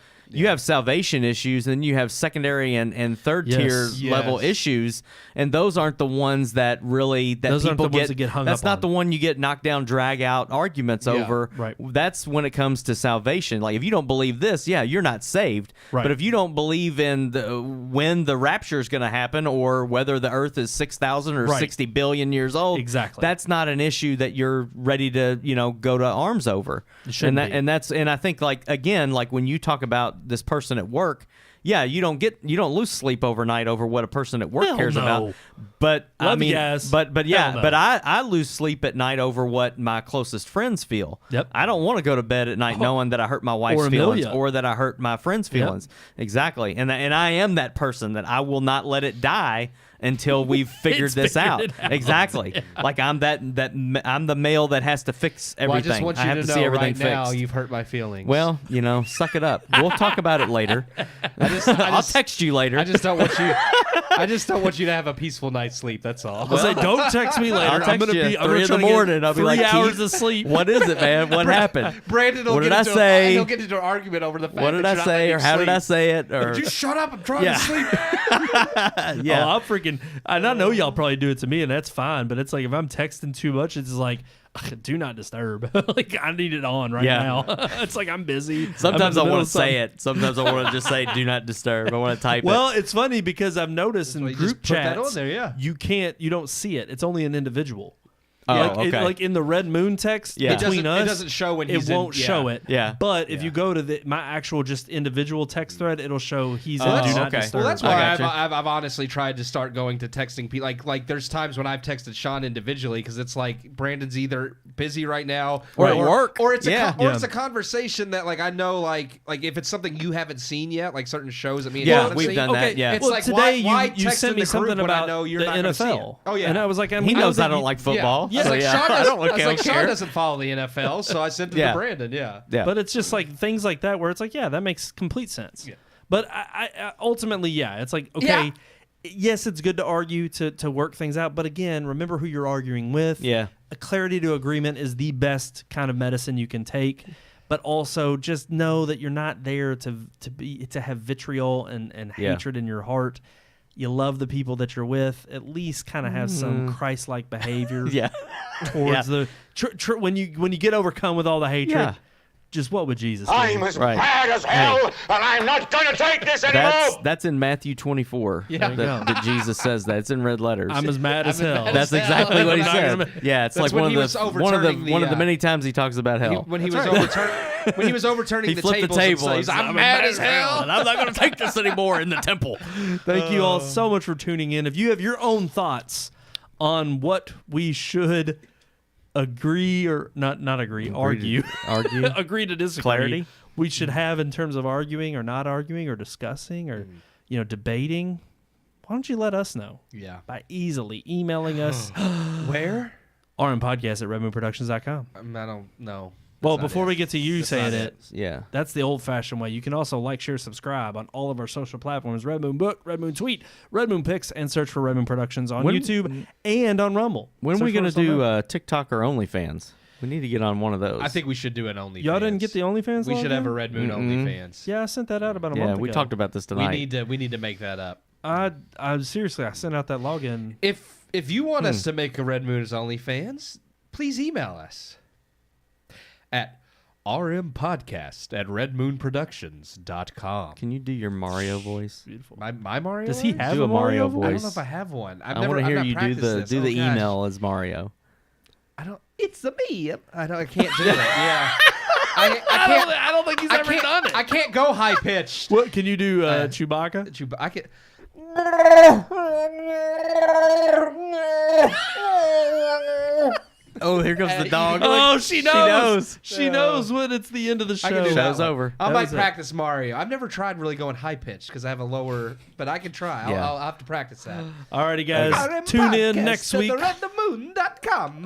salvation issues, and you have secondary and third tier level issues, and those aren't the ones that Those aren't people the ones that get hung That's up not on. the one you get knocked down, drag out arguments over. Right. That's when it comes to salvation. Like if you don't believe this, you're not saved. Right. But if you don't believe in when the rapture is going to happen, or whether the Earth is 6,000 or 60 billion years old, Exactly. that's not an issue that you're ready to go to arms over. It shouldn't be. And I think, like, again, like when you talk about this person at work, yeah, you don't lose sleep overnight over what a person at work Hell cares no. about. But I Love you mean, guys. but Hell yeah, no. but I lose sleep at night over what my closest friends feel. Yep. I don't want to go to bed at night knowing that I hurt my wife's Or feelings Amelia. or that I hurt my friend's feelings. Exactly. And I am that person that I will not let it die until we've figured It's this figured out. it out. Exactly. Like I'm I'm the male that has to fix everything. Well, I just want you have to to know see everything right now fixed. you've hurt my feelings. Well, suck it up. We'll talk about it later. I'll text you later. I just don't want you. I just don't want you to have a peaceful night's sleep. That's all. I'll say, don't text me later. I'll I'm text gonna you be I'm 3 gonna in try the to get morning. I'll be 3 like, hours Keith, of sleep. What is it, man? What happened? Brandon will What get did I into say? He'll get into an argument over the fact What did that I you're not say, letting or him how did I sleep. say it? Or Just shut up! I'm trying Yeah. to sleep. yeah. Oh, I'm freaking. And I know y'all probably do it to me, and that's fine. But it's like if I'm texting too much, it's like, do not disturb. Like I need it on right Yeah. now. It's like I'm busy. Sometimes I want want to say it. Sometimes I want to just say "Do not disturb." I want to type Well, it. it's funny because I've noticed in why you group just put that chats, on there, yeah. you don't see it. It's only an individual. Oh, like, okay. like in the Red Moon text Yeah. between us, It doesn't show when it he's in- won't show it. Yeah. But if you go to my actual just individual text thread, it'll show he's in Oh, Do Not okay. Disturb. Well, that's I why gotcha. I've honestly tried to start going to texting people. Like there's times when I've texted Sean individually because it's like Brandon's either busy right now Or at work. or it's Yeah. it's a conversation that like I know like if it's something you haven't seen yet, like certain shows that me and Yeah, Sean have we've seen, done that, okay, yeah. It's Well, like today why you text sent in me the something group when I about know you're the not gonna see it? NFL. Oh yeah. And I was like, He knows I don't like Yeah. football. Yeah, so like yeah. Sean I doesn't, don't I was like, Sean care. doesn't follow the NFL, so I sent it Yeah. to Brandon. Yeah. Yeah. But it's just like things like that where it's like, yeah, that makes complete sense. Yeah. But I ultimately, yeah, it's like, okay, Yeah. yes, it's good to argue to work things out. But again, remember who you're arguing with. Yeah. A clarity to agreement is the best kind of medicine you can take. But also just know that you're not there to have vitriol and Yeah. hatred in your heart. You love the people that you're with. At least kind of have some Christ-like behavior Yeah. towards the when you get overcome with all the hatred. Yeah. Just what would Jesus do? I'm as Right. bad as hell, and I'm not going to take this anymore. That's in Matthew 24. Yeah. There you go. That Jesus says that. It's in red letters. I'm as mad as hell. That's exactly what he I'm not said. gonna- Yeah, it's That's like when he one was of the overturning one of the the, many times he talks about hell. When he was overturning He the flipped the tables, table and and says, said, I'm mad as hell. and I'm not going to take this anymore in the temple. Thank you all so much for tuning in. If you have your own thoughts on what we should agree or not agree, argue, Argue. agree to disagree, Clarity. we should have in terms of arguing or not arguing or discussing or debating, why don't you let us know Yeah. by easily emailing us Where? rmpodcast@redmoonproductions.com. I don't know. Well, That's not before it. we get to you That's saying not it, Yeah. that's the old-fashioned way. You can also like, share, subscribe on all of our social platforms: Red Moon Book, Red Moon Tweet, Red Moon Pics, and search for Red Moon Productions on When- YouTube and on Rumble. When are Search we for going us to on do that. TikTok or OnlyFans? We need to get on one of those. I think we should do an OnlyFans. Y'all didn't get the OnlyFans? We should have a login? Red Moon OnlyFans. Yeah, I sent that out about a Yeah, month we ago. talked about this We tonight. need to make that up. I seriously, I sent out that login. If you want us to make a Red Moon's OnlyFans, please email us at rmpodcast@redmoonproductions.com. Can you do your Mario voice? Beautiful. My Mario? Does he voice? have Do a Mario I don't voice. know if I have one. I want to hear you do the Oh, email as Mario. I don't. It's the me. I can't do it. Yeah. I can't. I don't think he's ever done it. I can't go high pitched. What can you do, Chewbacca? I can. Oh, here comes the dog. Oh, she knows. She She knows when it's the end of the show. I can do that Show's one. over. I That might was it. practice Mario. I've never tried really going high pitched because I have a lower, but I can try. Yeah. I'll have to practice that. Alrighty, guys. Tune in next week. RMPodcast@theredmoon.com.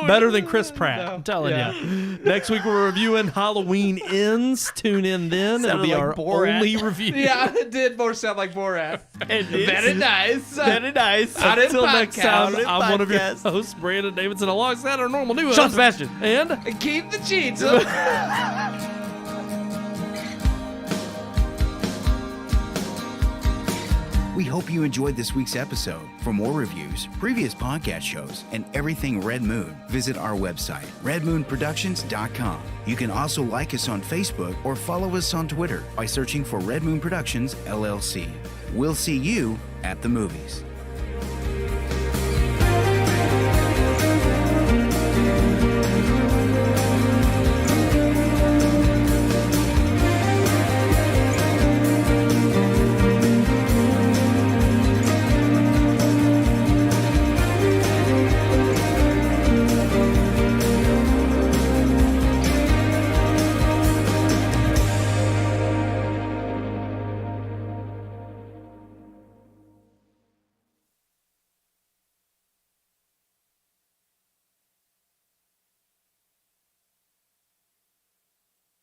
Better than Chris Pratt. I'm telling you. Next week we're reviewing Halloween Ends. Tune in then. It'll Sounded be like our Borat. only review. Yeah, it did more sound like Borat. Very nice. Very nice. Until next time, Podcast. I'm one of your hosts, Brandon Davidson, alongside our normal new Sean host, Sebastian. and Keep the cheats. We hope you enjoyed this week's episode. For more reviews, previous podcast shows, and everything Red Moon, visit our website, redmoonproductions.com. You can also like us on Facebook or follow us on Twitter by searching for Red Moon Productions, LLC. We'll see you at the movies.